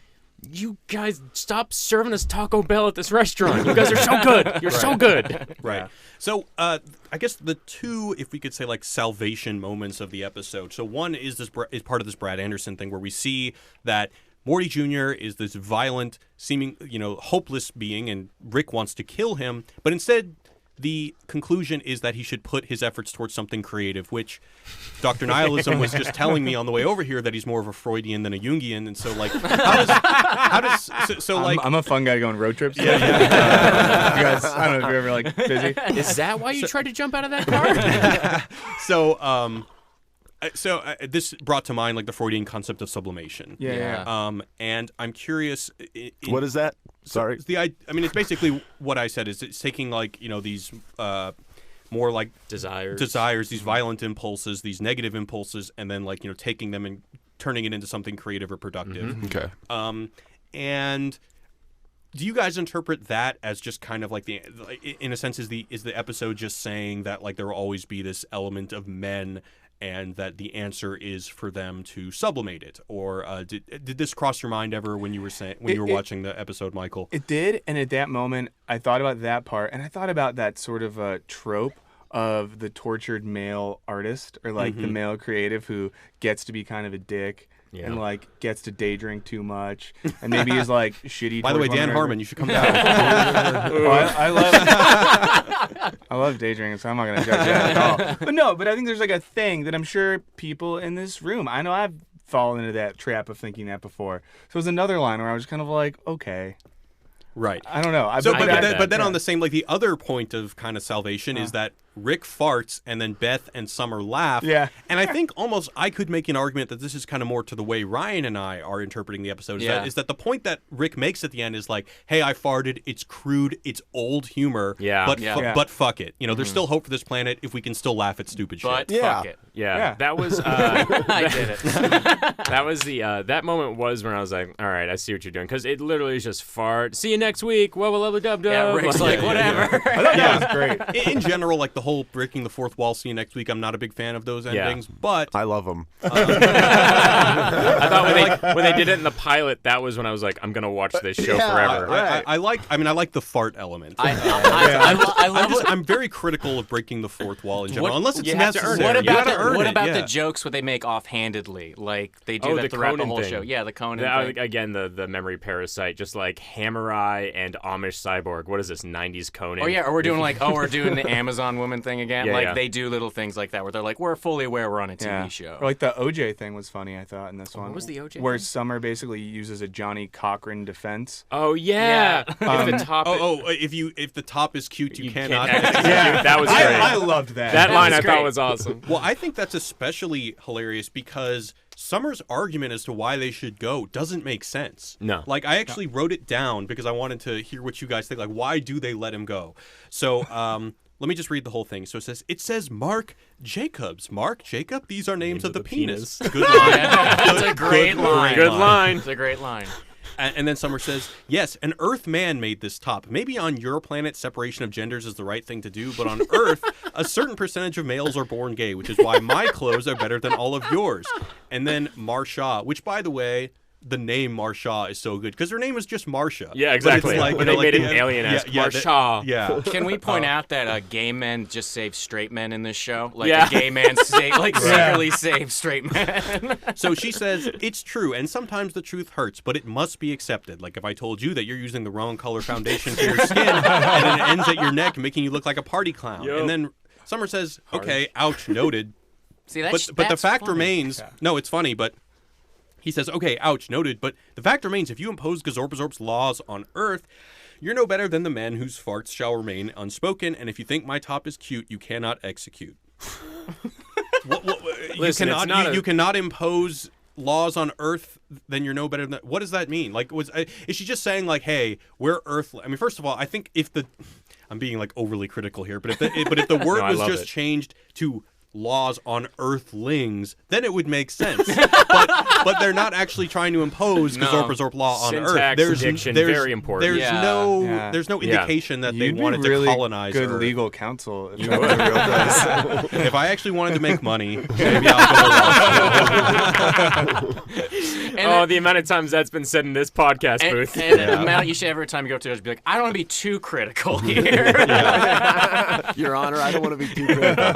you guys stop serving us Taco Bell at this restaurant. You guys are so good. You're so good. Right. Yeah. So I guess the two, if we could say, like salvation moments of the episode. So one is is part of this Brad Anderson thing where we see that Morty Jr. is this violent, seeming, hopeless being, and Rick wants to kill him, but instead the conclusion is that he should put his efforts towards something creative, which Dr. Nihilism was just telling me on the way over here that he's more of a Freudian than a Jungian, and so like, I'm a fun guy going road trips. Yeah. You guys, I don't know if you're ever like busy. Is that why you tried to jump out of that car? So this brought to mind like the Freudian concept of sublimation. Yeah. And I'm curious. What is that? Sorry. It's basically what I said. Is it's taking like these more like Desires, these violent impulses, these negative impulses, and then like taking them and turning it into something creative or productive. Okay. And do you guys interpret that as just kind of like in a sense, is the episode just saying that like there will always be this element of men and that the answer is for them to sublimate it? Or did this cross your mind ever when you were watching the episode, Michael? It did, and at that moment, I thought about that part, and I thought about that sort of a trope of the tortured male artist, or like the male creative who gets to be kind of a dick. Yeah. And like gets to day drink too much, and maybe is like shitty. By the way, Dan Harmon, you should come down. I love day drinking, so I'm not gonna judge that at all. But I think there's like a thing that I'm sure people in this room, I know I've fallen into that trap of thinking that before. So it was another line where I was kind of like, okay. Right. I don't know. But then on the same, like the other point of kind of salvation is that Rick farts and then Beth and Summer laugh. Yeah. And I think almost I could make an argument that this is kind of more to the way Ryan and I are interpreting the episode. Is that the point that Rick makes at the end is like, hey, I farted. It's crude. It's old humor. Yeah. But fuck it. You know, there's still hope for this planet if we can still laugh at stupid shit. But fuck it. Yeah. That was I did it. that was the that moment was when I was like, all right, I see what you're doing, because it literally is just fart. See you next week. Dub. Yeah, Rick's like whatever. I thought that was great. In general, like the whole breaking the fourth wall, see you next week, I'm not a big fan of those endings, but I love them. I thought when they did it in the pilot, that was when I was like, I'm gonna watch this show forever. I like the fart element. I'm very critical of breaking the fourth wall in general, unless it's necessary. What about the jokes what they make offhandedly? Like they do that throughout the whole show. Yeah, the Conan thing. Again, the memory parasite, just like Hammer Eye and Amish Cyborg. What is this, 90s Conan? Oh yeah, or we're doing the Amazon woman thing again. They do little things like that where they're like, we're fully aware we're on a TV show. Or like the OJ thing was funny, I thought, in this one. What was the OJ Where thing? Summer basically uses a Johnny Cochran defense. Oh yeah. If the top if the top is cute, you cannot. Yeah, that was great. I loved that. That line I thought was awesome. Well, I think that's especially hilarious because Summer's argument as to why they should go doesn't make sense. No. Like, I actually wrote it down because I wanted to hear what you guys think. Like, why do they let him go? So, let me just read the whole thing. So it says Mark Jacobs. Mark, Jacob, these are names of the penis. Good line. That's a great line. Good line. It's a great line. And then Summer says, yes, an Earth man made this top. Maybe on your planet, separation of genders is the right thing to do, but on Earth, a certain percentage of males are born gay, which is why my clothes are better than all of yours. And then Marsha, which, by the way, the name Marsha is so good because her name is just Marsha. Yeah, exactly. Like, they made it alien-esque. Marsha. Yeah. Can we point out that gay men just save straight men in this show? Like a gay man secretly saves straight men. So she says, it's true, and sometimes the truth hurts, but it must be accepted. Like if I told you that you're using the wrong color foundation for your skin, and then it ends at your neck, making you look like a party clown. Yep. And then Summer says, okay, ouch, noted. See, but the fact remains, no, it's funny, but he says, okay, ouch, noted, but the fact remains, if you impose Gazorpazorp's laws on Earth, you're no better than the men whose farts shall remain unspoken, and if you think my top is cute, you cannot execute. Listen, you cannot impose laws on Earth, then you're no better than that. What does that mean? Like, is she just saying, like, hey, we're Earth? I mean, first of all, I think I'm being, like, overly critical here, but if the word was just changed to laws on Earthlings, then it would make sense. but they're not actually trying to impose Gazorpazorp law on Syntax, Earth. Diction, very important. There's no indication that they wanted really to colonize good Earth. legal counsel if that was a real place. If I actually wanted to make money, maybe I'll go to law school. The amount of times that's been said in this podcast booth. And the amount you should every time you go to it, be like, I don't want to be too critical here. Your Honor, I don't want to be too critical.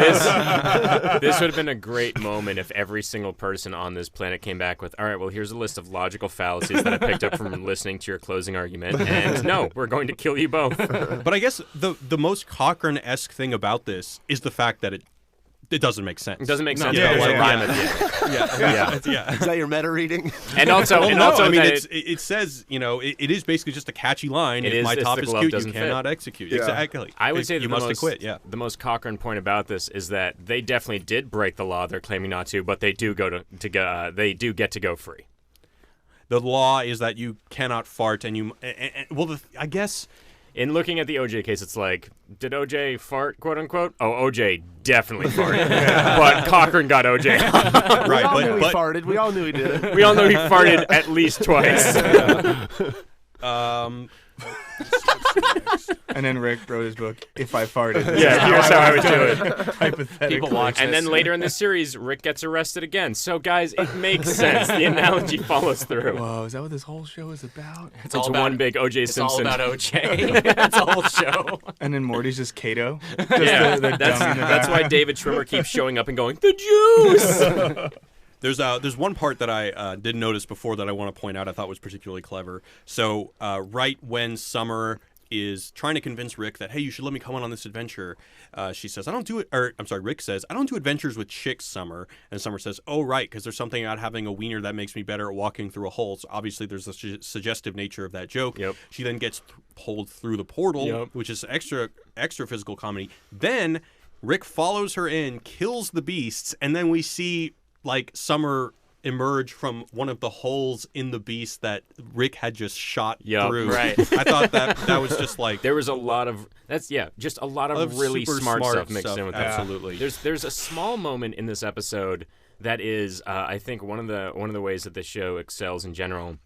This would have been a great moment if every single person on this planet came back with, all right, well, here's a list of logical fallacies that I picked up from listening to your closing argument, and no, we're going to kill you both. But I guess the most Cochrane-esque thing about this is the fact that it doesn't make sense. It doesn't make sense. Yeah. Is that your meta reading? And also, I mean, it says, it is basically just a catchy line. If my top is cute, you cannot execute. Yeah. Exactly. I would say you must acquit. Yeah. The most Cochrane point about this is that they definitely did break the law. They're claiming not to, but they do they do get to go free. The law is that you cannot fart, and I guess. In looking at the OJ case, it's like, did OJ fart, quote unquote? Oh, OJ definitely farted. But Cochrane got OJ. Right, we all knew he farted. We all knew he did it. We all know he farted at least twice. And then Rick wrote his book, If I Farted. Yeah, here's how I would do it. Hypothetically. People watch And this. then later in the series, Rick gets arrested again. So, guys, it makes sense. The analogy follows through. Whoa, is that what this whole show is about? It's one big O.J. It's Simpson. all about OJ. That's the whole show. And then Morty's just Kato. Just Yeah, the dummy in the that's back. why David Schwimmer keeps showing up and going, the juice! There's one part that I didn't notice before that I want to point out I thought was particularly clever. So right when Summer is trying to convince Rick that, hey, you should let me come on this adventure, she says, Rick says, I don't do adventures with chicks, Summer. And Summer says, oh, right, because there's something about having a wiener that makes me better at walking through a hole. So obviously there's the suggestive nature of that joke. Yep. She then gets pulled through the portal, Yep. which is extra physical comedy. Then Rick follows her in, kills the beasts, and then we see like Summer emerge from one of the holes in the beast that Rick had just shot through. Right. I thought that was just like There was a lot of just a lot of really super smart stuff mixed in with that. Absolutely. There's a small moment in this episode that is, I think, one of the ways that the show excels in general,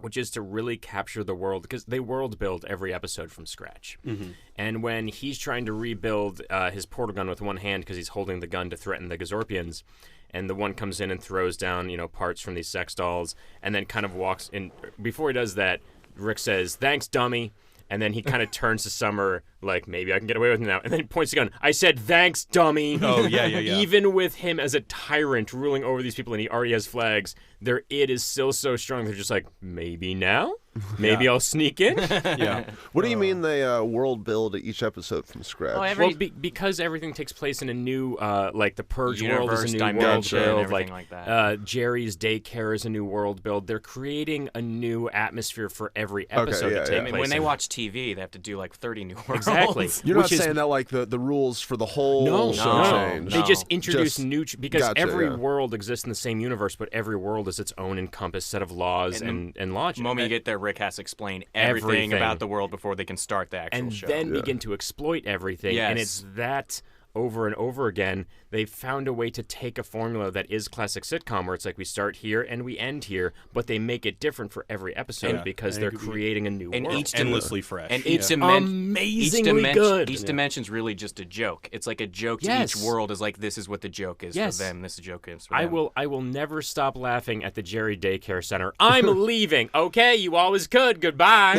which is to really capture the world, because they world build every episode from scratch. Mm-hmm. And when he's trying to rebuild his portal gun with one hand because he's holding the gun to threaten the Gazorpians, and the one comes in and throws down, parts from these sex dolls, and then kind of walks in. Before he does that, Rick says, "Thanks, dummy." And then he kind of turns to Summer like, maybe I can get away with it now. And then he points the gun. I said, thanks, dummy. Oh, yeah. Even with him as a tyrant ruling over these people and he already has flags, their id is still so strong. They're just like, maybe now? Maybe I'll sneak in? Yeah. What do you mean they world build each episode from scratch? Well, because everything takes place in a new, like the Purge world is a new world dimension, build. everything like that. Jerry's daycare is a new world build. They're creating a new atmosphere for every episode to take place. I mean, when they watch TV, they have to do like 30 new worlds. Exactly. You're not saying that like the rules for the whole show change. They just introduce new because Gotcha, every yeah. world exists in the same universe, but every world is its own encompassed set of laws and logic. The moment you get there, Rick has to explain everything about the world before they can start the actual show. And then begin to exploit everything. Yes. And it's that over and over again. They've found a way to take a formula that is classic sitcom, where it's like we start here and we end here, but they make it different for every episode because they're creating a new world. Endlessly fresh. And amazingly good. Each dimension's really just a joke. It's like a joke to each world is like, this is what the joke is for them. This is a joke is for them. I will never stop laughing at the Jerry Daycare Center. I'm leaving. Okay, you always could. Goodbye.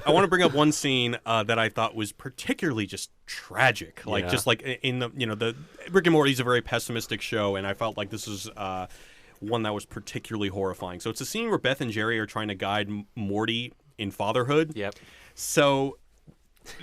I want to bring up one scene that I thought was particularly just tragic. Just like in the Rick and Morty's a very pessimistic show, and I felt like this is one that was particularly horrifying. So it's a scene where Beth and Jerry are trying to guide Morty in fatherhood. Yep. So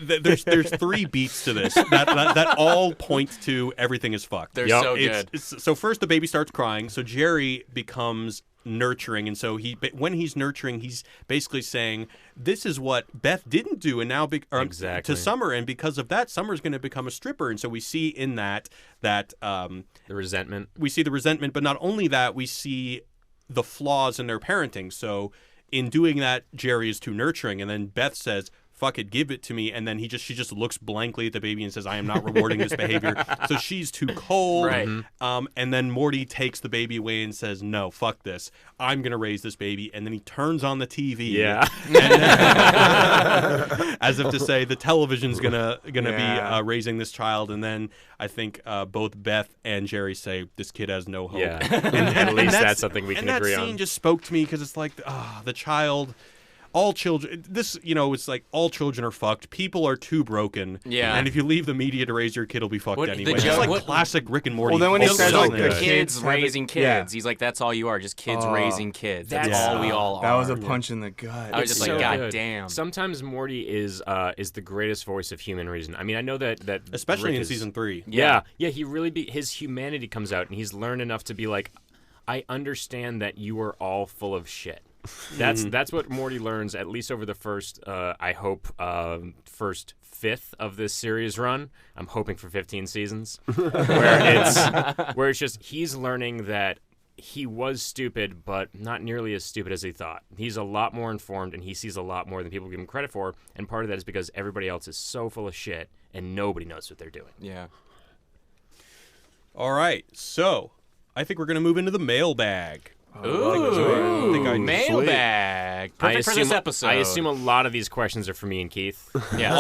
there's three beats to this that all point to everything is fucked. They're so good. So first the baby starts crying, so Jerry becomes nurturing, and so when he's nurturing, he's basically saying, this is what Beth didn't do, and now exactly. to Summer, and because of that, Summer's going to become a stripper. And so we see in that the resentment. We see the resentment, but not only that, we see the flaws in their parenting. So in doing that, Jerry is too nurturing, and then Beth says, fuck it, give it to me. And then she just looks blankly at the baby and says, I am not rewarding this behavior. So she's too cold. Right. And then Morty takes the baby away and says, no, fuck this. I'm going to raise this baby. And then he turns on the TV. Yeah. As if to say the television's gonna be raising this child. And then I think both Beth and Jerry say, this kid has no hope. Yeah. And at least that's something we can agree on. And that scene just spoke to me because it's like, the child... All children, it's like all children are fucked. People are too broken. Yeah. And if you leave the media to raise your kid, will be fucked anyway. The It's joke- like classic Rick and Morty. Well, then when he bullshit. says, like, the the kids kids raising kids. yeah. He's like, that's all you are, just kids raising kids. That's That's- all we all That are. was a punch in the gut. I was just like, so God good. damn. Sometimes Morty is the greatest voice of human reason. I mean, I know that Especially Rick in is, season 3. Yeah, he really his humanity comes out, and he's learned enough to be like, I understand that you are all full of shit. That's what Morty learns, at least over the first, I hope, first fifth of this series run. I'm hoping for 15 seasons, where it's just he's learning that he was stupid, but not nearly as stupid as he thought. He's a lot more informed, and he sees a lot more than people give him credit for. And part of that is because everybody else is so full of shit, and nobody knows what they're doing. Yeah. All right. So I think we're going to move into the mailbag. Ooh, I think I- mailbag. Perfect for this episode. I assume a lot of these questions are for me and Keith. Yeah.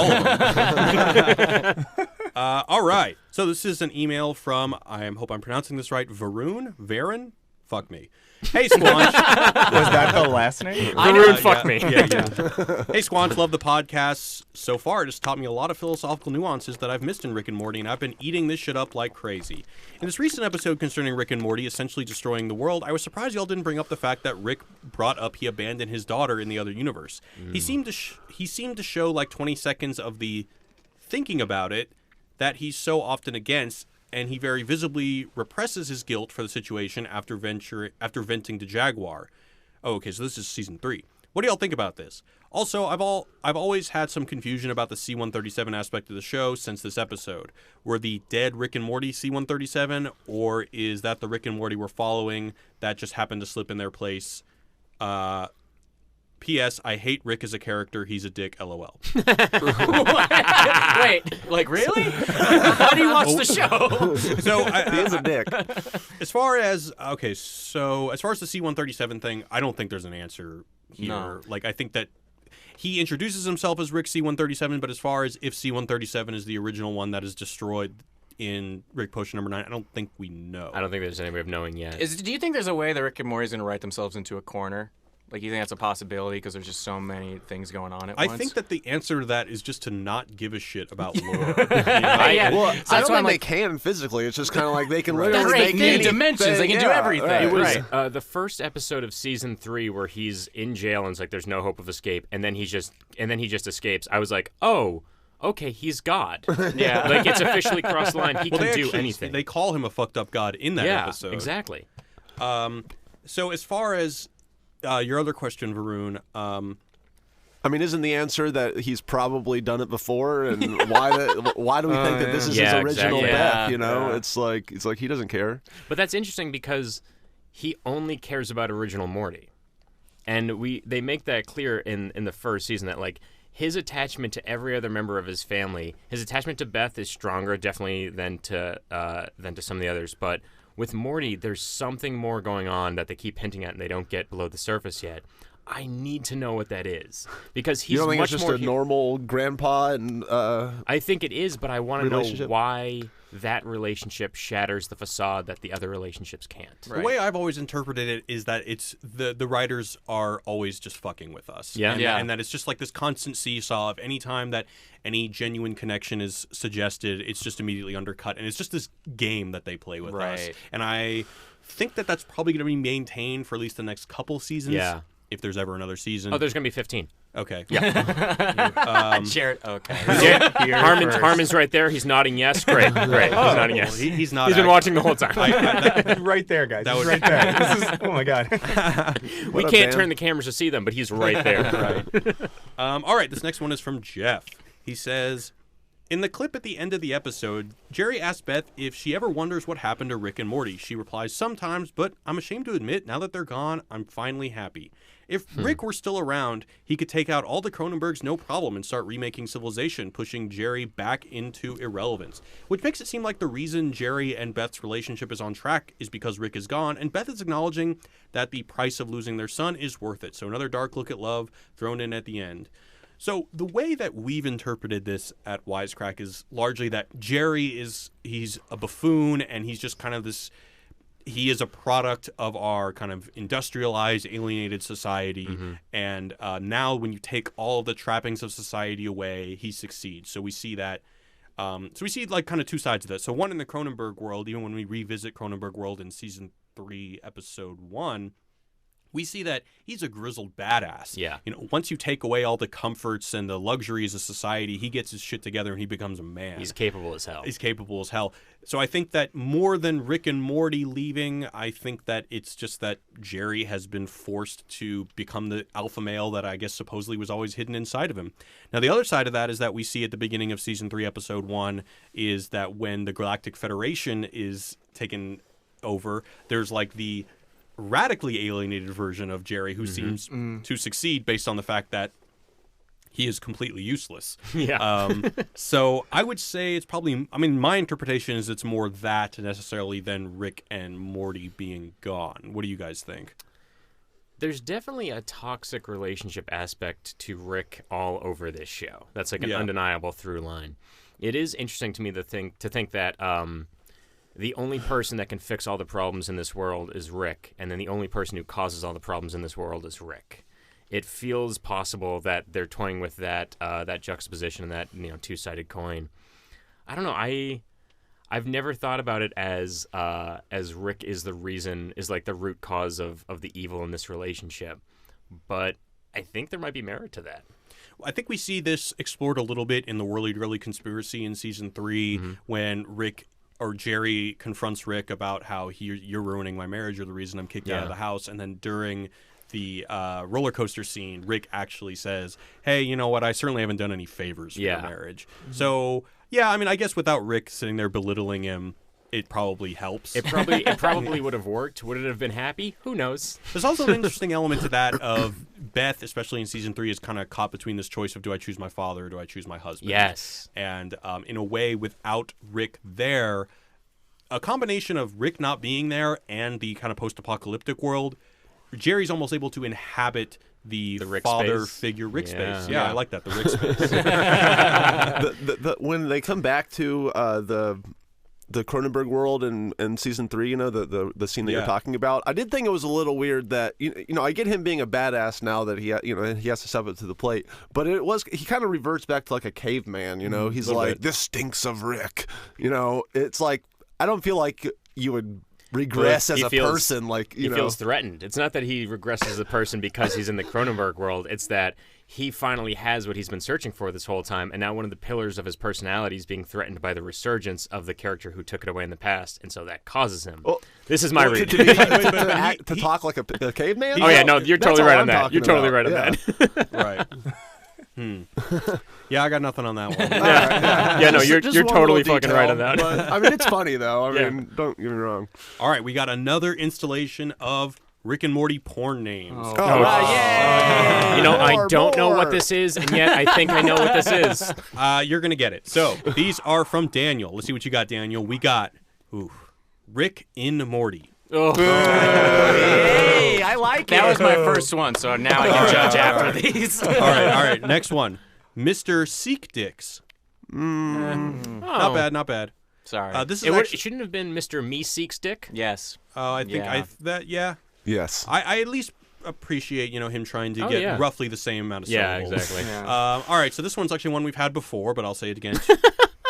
All right. So this is an email from, I hope I'm pronouncing this right, Varun? Fuck me. Hey, Squanch. Was that the last name? Varun, fuck me. Yeah. Hey, Squanch, love the podcast so far. It has taught me a lot of philosophical nuances that I've missed in Rick and Morty, and I've been eating this shit up like crazy. In this recent episode concerning Rick and Morty essentially destroying the world, I was surprised y'all didn't bring up the fact that Rick brought up he abandoned his daughter in the other universe. He seemed to show like 20 seconds of the thinking about it that he's so often against, and he very visibly represses his guilt for the situation after venting to Jaguar. Oh, okay, so this is season 3. What do y'all think about this? Also, I've always had some confusion about the C-137 aspect of the show since this episode. Were the dead Rick and Morty C-137, or is that the Rick and Morty we're following that just happened to slip in their place? P.S. I hate Rick as a character. He's a dick. LOL. Wait, like really? How do you watch the show? So He is a dick. as far as the C-137 thing, I don't think there's an answer here. No. Like, I think that he introduces himself as Rick C-137, but as far as if C-137 is the original one that is destroyed in Rick Potion number 9, I don't think we know. I don't think there's any way of knowing yet. Do you think there's a way that Rick and Morty's going to write themselves into a corner? Like, you think that's a possibility because there's just so many things going on at once? I think that the answer to that is just to not give a shit about lore. Yeah. Well, So I that's don't why think I'm they like, can physically. It's just kind of like they can literally create make new anything. dimensions. They can do everything. right. It was Right. the first episode of season 3 where he's in jail and it's like there's no hope of escape, and then he just escapes. I was like, oh, okay, he's God. Yeah. Like it's officially crossed the line. He Well, can they do actually, anything. They call him a fucked up god in that yeah, episode. exactly. So as far as your other question, Varun, I mean, isn't the answer that he's probably done it before, and why do we think that this is Yeah, his original exactly. death? Yeah, You know, yeah. it's like he doesn't care. But that's interesting because he only cares about original Morty, and they make that clear in the first season that like his attachment to every other member of his family, his attachment to Beth is stronger definitely than to some of the others, but with Morty, there's something more going on that they keep hinting at and they don't get below the surface yet. I need to know what that is because he's You don't think much it's just more a normal grandpa and I think it is, but I want to know relationship? why that relationship shatters the facade that the other relationships can't. the way I've always interpreted it is that it's the writers are always just fucking with us. Yeah. And, Yeah. and that it's just like this constant seesaw of any time that any genuine connection is suggested, it's just immediately undercut. And it's just this game that they play with us. Right. And I think that that's probably going to be maintained for at least the next couple seasons. Yeah. If there's ever another season. Oh, there's going to be 15. Okay. Jared, okay. Harmon's right there. He's nodding yes. Great. He's nodding yes. He's not. He's been watching the whole time. Right there, guys. That He's would- right there. This is, oh my god. We up, can't Dan? turn the cameras to see them, but he's right there. Right. All right, this next one is from Jeff. He says, in the clip at the end of the episode, Jerry asks Beth if she ever wonders what happened to Rick and Morty. She replies, sometimes, but I'm ashamed to admit, now that they're gone, I'm finally happy. If Rick were still around, he could take out all the Cronenbergs no problem and start remaking Civilization, pushing Jerry back into irrelevance. Which makes it seem like the reason Jerry and Beth's relationship is on track is because Rick is gone, and Beth is acknowledging that the price of losing their son is worth it. So another dark look at love thrown in at the end. So the way that we've interpreted this at Wisecrack is largely that Jerry he's a buffoon and he's just kind of this, he is a product of our kind of industrialized, alienated society. And now when you take all of the trappings of society away, he succeeds. So we see that, like kind of two sides of that. So one in the Cronenberg world, even when we revisit Cronenberg world in season 3, episode 1, we see that he's a grizzled badass. Yeah. You know, once you take away all the comforts and the luxuries of society, he gets his shit together and he becomes a man. He's capable as hell. He's capable as hell. So I think that more than Rick and Morty leaving, I think that it's just that Jerry has been forced to become the alpha male that I guess supposedly was always hidden inside of him. Now, the other side of that is that we see at the beginning of season 3, episode 1, is that when the Galactic Federation is taken over, there's like the radically alienated version of Jerry who seems to succeed based on the fact that he is completely useless. Yeah. So I would say it's probably, I mean, my interpretation is it's more that necessarily than Rick and Morty being gone. What do you guys think? there's definitely a toxic relationship aspect to Rick all over this show. That's like an undeniable through line. It is interesting to me to think that the only person that can fix all the problems in this world is Rick, and then the only person who causes all the problems in this world is Rick. It feels possible that they're toying with that juxtaposition and that two-sided coin. I don't know. I've never thought about it as Rick is the root cause of the evil in this relationship, but I think there might be merit to that. I think we see this explored a little bit in the Whirly Conspiracy in season 3 when Jerry confronts Rick about how you're ruining my marriage, you're the reason I'm kicked out of the house, and then during the roller coaster scene, Rick actually says, "Hey, you know what? I certainly haven't done any favors for your marriage." So. Yeah, I mean, I guess without Rick sitting there belittling him, it probably helps. It probably would have worked. Would it have been happy? Who knows? There's also an interesting element to that of Beth, especially in season 3, is kind of caught between this choice of do I choose my father or do I choose my husband? Yes. And in a way, without Rick there, a combination of Rick not being there and the kind of post-apocalyptic world, Jerry's almost able to inhabit the Rick father space. figure Rick space. Yeah, I like that, the Rick space. When they come back to the Cronenberg world in season 3, the scene that you're talking about, I did think it was a little weird that I get him being a badass now that he has to step up to the plate, but he kind of reverts back to like a caveman. He's like, this stinks of Rick. It's like I don't feel like you would regress as a person, he feels threatened. It's not that he regresses as a person because he's in the Cronenberg world. It's that he finally has what he's been searching for this whole time, and now one of the pillars of his personality is being threatened by the resurgence of the character who took it away in the past, and so that causes him. This is my reading. To talk like a caveman? Oh yeah, no, you're totally right on that. You're totally right on that. Right. Yeah, I got nothing on that one. Yeah, no, you're totally fucking right on that. But, I mean, it's funny though. I mean, don't get me wrong. All right, we got another installation of Rick and Morty porn names. Yay! I don't know what this is, and yet I think I know what this is. You're gonna get it. So these are from Daniel. Let's see what you got, Daniel. We got Rick in Morty. Oh. Hey, I like it. That was my first one, so now I can judge after these. All right. Next one, Mr. Seek Dicks. Not bad. Sorry. This is it shouldn't have been Mr. Me Seeks Dick. Yes. I think Yes. I at least appreciate him trying to get roughly the same amount of syllables. Yeah, exactly. All right, so this one's actually one we've had before, but I'll say it again.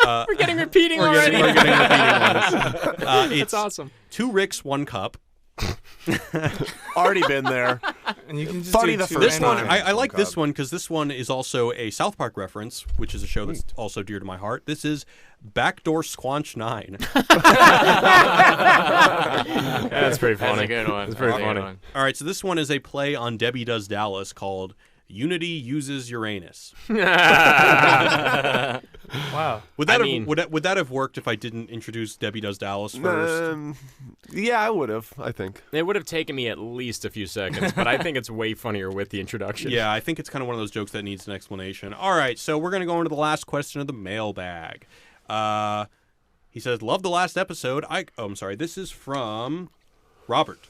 We're getting repeating already. We're getting repeating ones. It's awesome. 2 Ricks, 1 cup. Already been there. And you can just Funny do the two first and one. nine. I like this one because this one is also a South Park reference, which is a show that's also dear to my heart. This is Backdoor Squanch 9. That's pretty funny. That's a good one. That's pretty funny. All right, so this one is a play on Debbie Does Dallas called Unity Uses Uranus. Wow. Would that have worked if I didn't introduce Debbie Does Dallas first? Yeah, I would have, I think. It would have taken me at least a few seconds, but I think it's way funnier with the introduction. Yeah, I think it's kind of one of those jokes that needs an explanation. All right, so we're going to go into the last question of the mailbag. He says, love the last episode. I'm sorry. This is from Robert.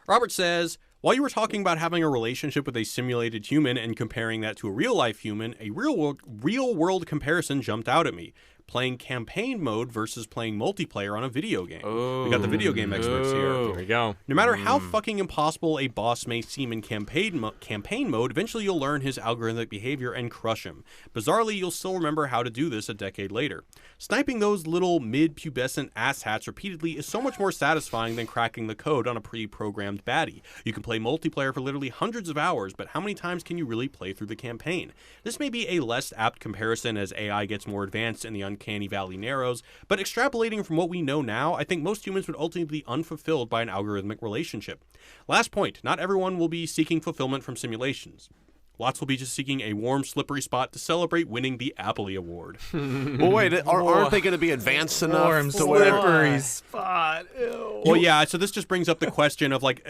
Robert says, while you were talking about having a relationship with a simulated human and comparing that to a real-life human, a real-world comparison jumped out at me. Playing campaign mode versus playing multiplayer on a video game. We got the video game experts here. Here we go. No matter how fucking impossible a boss may seem in campaign mode, eventually you'll learn his algorithmic behavior and crush him. Bizarrely, you'll still remember how to do this a decade later. Sniping those little mid-pubescent asshats repeatedly is so much more satisfying than cracking the code on a pre-programmed baddie. You can play multiplayer for literally hundreds of hours, but how many times can you really play through the campaign? This may be a less apt comparison as AI gets more advanced and the uncanny valley narrows, but extrapolating from what we know now, I think most humans would ultimately be unfulfilled by an algorithmic relationship. Last point, not everyone will be seeking fulfillment from simulations. Lots will be just seeking a warm, slippery spot to celebrate winning the Appley Award. Well, wait, aren't they going to be advanced enough Warm, to where... slippery spot. Ew. Well, yeah, so this just brings up the question of, like,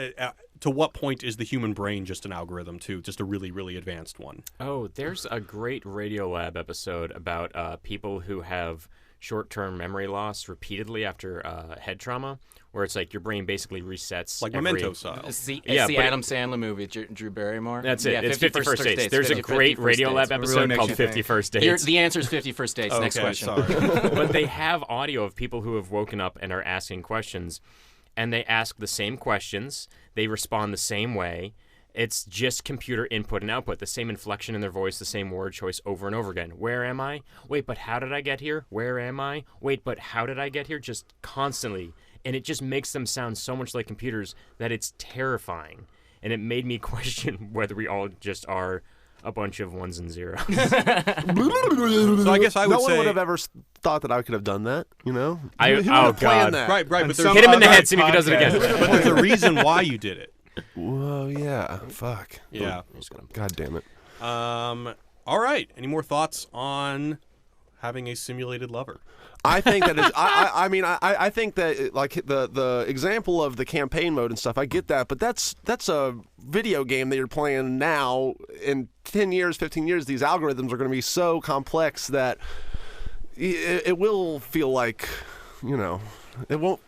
to what point is the human brain just an algorithm too, just a really, really advanced one? Oh, there's a great Radiolab episode about people who have short-term memory loss repeatedly after head trauma, where it's like your brain basically resets. Like Memento style. It's the Adam Sandler movie, Drew Barrymore. That's it. Yeah, It's 50 First Dates. There's a great Radiolab episode called 50 First Dates. The answer is 50 First Dates. Next question. Sorry. But they have audio of people who have woken up and are asking questions, and they ask the same questions. They respond the same way. It's just computer input and output, the same inflection in their voice, the same word choice over and over again. Where am I? Wait, but how did I get here? Where am I? Wait, but how did I get here? Just constantly. And it just makes them sound so much like computers that it's terrifying. And it made me question whether we all just are a bunch of ones and zeros. So I guess I would no say... one would have ever thought that I could have done that, you know? Who would have God. planned that? Right, but there's... Hit him in the head, see if he does it again. But there's a reason why you did it. Well, yeah. Fuck. Yeah. God damn it. All right. Any more thoughts on having a simulated lover? I think that is. I think that like the example of the campaign mode and stuff. I get that, but that's a video game that you're playing now. In 10 years, 15 years, these algorithms are going to be so complex that it will feel like, you know. It won't.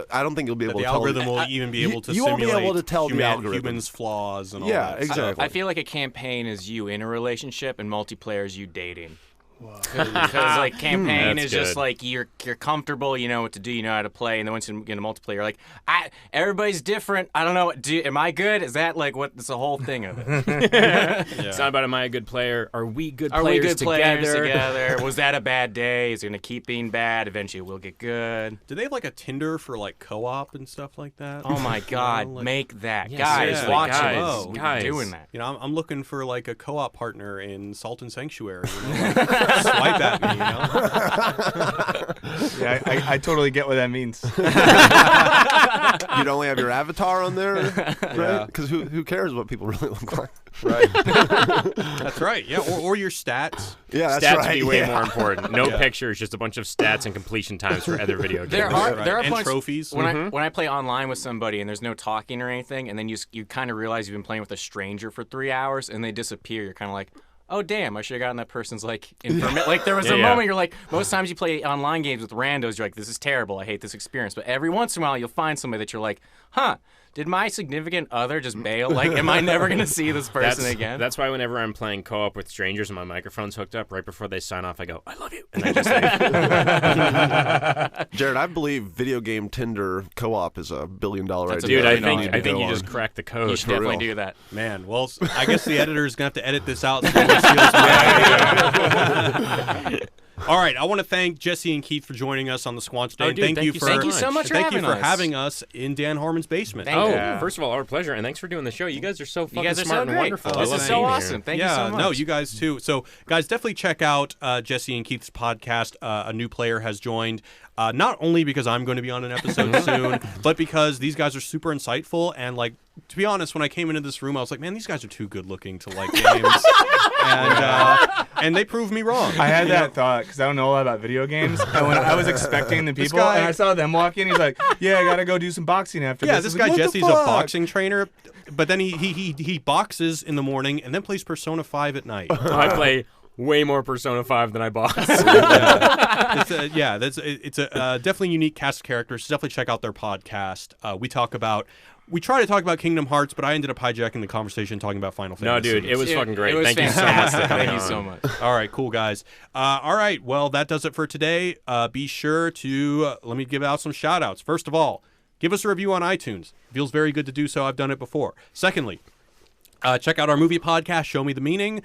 I don't think you'll be able to tell. The algorithm will even be able to you simulate won't be able to tell the algorithm. humans' flaws and all Yeah, that. exactly. I feel like a campaign is you in a relationship, and multiplayer is you dating. Because like campaign That's is just good. like you're comfortable, you know what to do, you know how to play, and then once you get into multiplayer, you're like, everybody's different. I don't know. Am I good? Is that like what? It's the whole thing of it. It's not about am I a good player? Are we good Are players we good players together? together? Was that a bad day? Is it gonna keep being bad? Eventually, we'll get good. Do they have like a Tinder for like co-op and stuff like that? Oh my God, like- make that, Yeah, guys! seriously, Watch guys, it. Oh, We're guys. doing that. You know, I'm looking for like a co-op partner in Salt and Sanctuary. You know, like, swipe at me, you know? Yeah, I totally get what that means. You'd only have your avatar on there, Yeah. right? Because who cares what people really look like? Right. That's right. Yeah, or your stats. Yeah, that's Stats right. would be way yeah. more important. No Yeah. pictures, just a bunch of stats and completion times for other video games. There are Right. there are And points trophies. when I play online with somebody and there's no talking or anything, and then you kind of realize you've been playing with a stranger for 3 hours and they disappear. You're kind of like, oh damn, I should have gotten that person's like information. Like there was a moment you're like, most times you play online games with randos, you're like, this is terrible, I hate this experience. But every once in a while you'll find somebody that you're like, huh, did my significant other just bail? Like, am I never gonna see this person again? That's why whenever I'm playing co-op with strangers and my microphone's hooked up, right before they sign off, I go, I love you. And I just leave. Jared, I believe video game Tinder co-op is $1 billion idea. Dude, I $1 think billion you go just on. cracked the code. You should definitely real. do that. Man, well, I guess the editor is going to have to edit this out. So it feels bad. All right, I want to thank Jesse and Keith for joining us on the Squanch Day. Oh, and dude, thank you so much for thank you having for us. having us in Dan Harmon's basement. Thank you. First of all, our pleasure, and thanks for doing the show. You guys are so fucking You guys are smart so and great. wonderful. I This love is being so here. awesome. Thank you so much. No, you guys too. So, guys, definitely check out Jesse and Keith's podcast. A new player has joined. Not only because I'm going to be on an episode soon, but because these guys are super insightful. And, like, to be honest, when I came into this room, I was like, man, these guys are too good looking to like games. And they proved me wrong. I had that thought because I don't know a lot about video games. And when I was expecting the people, guy- and I saw them walk in, he's like, "Yeah, I gotta go do some boxing after Yeah, this." this I guy was like, "What the Jesse's a fuck?" boxing trainer, but then he boxes in the morning and then plays Persona 5 at night. I play way more Persona 5 than I bought. It's a definitely unique cast of characters. Definitely check out their podcast. We try to talk about Kingdom Hearts, but I ended up hijacking the conversation talking about Final Fantasy. No, dude, it was fucking great. It was Thank you so much fantastic. for coming Thank you on. so much. All right, cool guys. All right, well, that does it for today. Be sure to let me give out some shout outs. First of all, give us a review on iTunes. Feels very good to do so. I've done it before. Secondly, check out our movie podcast, Show Me the Meaning.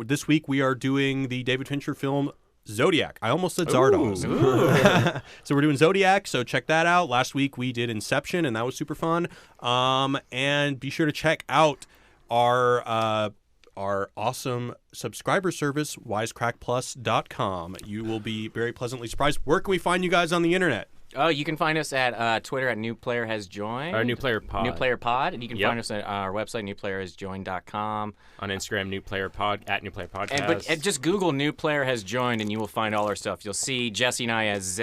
This week we are doing the David Fincher film Zodiac. I almost said Zardoz. So we're doing Zodiac, so check that out. Last week we did Inception, and that was super fun. And be sure to check out our awesome subscriber service, wisecrackplus.com. You will be very pleasantly surprised. Where can we find you guys on the internet? Oh, you can find us at Twitter at New Player Has Joined. Our New Player Pod. New Player Pod. And you can find us at our website, newplayerhasjoined.com. On Instagram, New Player Pod, at New Player Podcast. But just Google New Player Has Joined and you will find all our stuff. You'll see Jesse and I as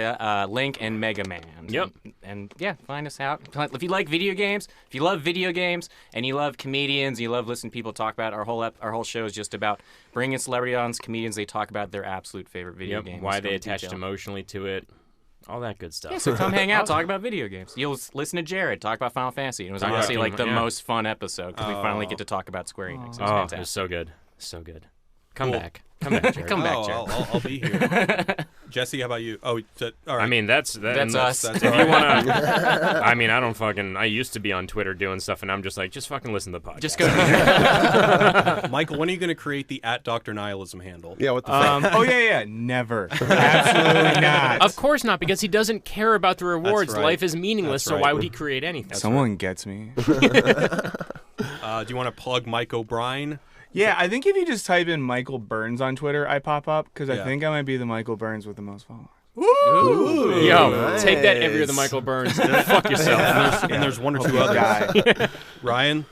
Link and Mega Man. Yep. And yeah, find us out. If you like video games, if you love video games and you love comedians, and you love listening to people talk about our whole show is just about bringing celebrity on, comedians. They talk about their absolute favorite video games. Why they attached emotionally to it. All that good stuff. Yeah, so come hang out, talk about video games. You'll listen to Jared talk about Final Fantasy. It was honestly like the most fun episode because we finally get to talk about Square Enix. It was fantastic. It was so good. So good. Come back. Come back, Jared. Come back, Jared. I'll be here. Jesse, how about you? Oh, all right. I mean, that's us. If you want to, I mean, I used to be on Twitter doing stuff, and I'm just like, just fucking listen to the podcast. Just go. Michael, when are you going to create the @Dr. Nihilism handle? Yeah, what the fuck? Oh, yeah. Never. Absolutely not. Of course not, because he doesn't care about the rewards. right. Life is meaningless, That's so right. why would he create anything? Someone gets me. Do you want to plug Mike O'Brien? Yeah, I think if you just type in Michael Burns on Twitter, I pop up because Yeah. I think I might be the Michael Burns with the most followers. Ooh. Yo, nice. take that every other Michael Burns. Fuck yourself. And there's one or two others. Guy. Ryan?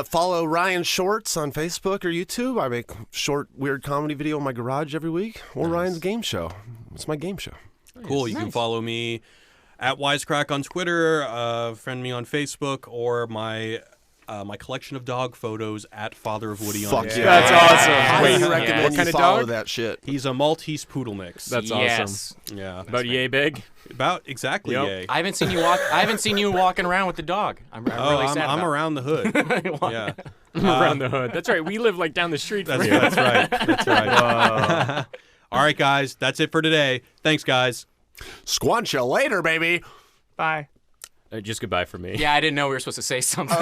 Follow Ryan Shorts on Facebook or YouTube. I make short, weird comedy video in my garage every week. Or Ryan's Game Show. It's my game show. Cool. You can follow me at Wisecrack on Twitter, friend me on Facebook, or my collection of dog photos at Father of Woody on Fuck Instagram. yeah. That's awesome. Highly Wait, recommend what you kind of follow dog? that shit. He's a Maltese poodle mix. That's Yes. awesome. yeah. About yay big? About exactly, Yep. yay. I haven't seen you walk. I haven't seen you walking around with the dog. I'm really sad. I'm about around the hood. Yeah. Around the hood. That's right. We live like down the street from That's, here. that's right. That's right. All right, guys. That's it for today. Thanks, guys. Squanch you later, baby. Bye. Just goodbye for me. Yeah, I didn't know we were supposed to say something.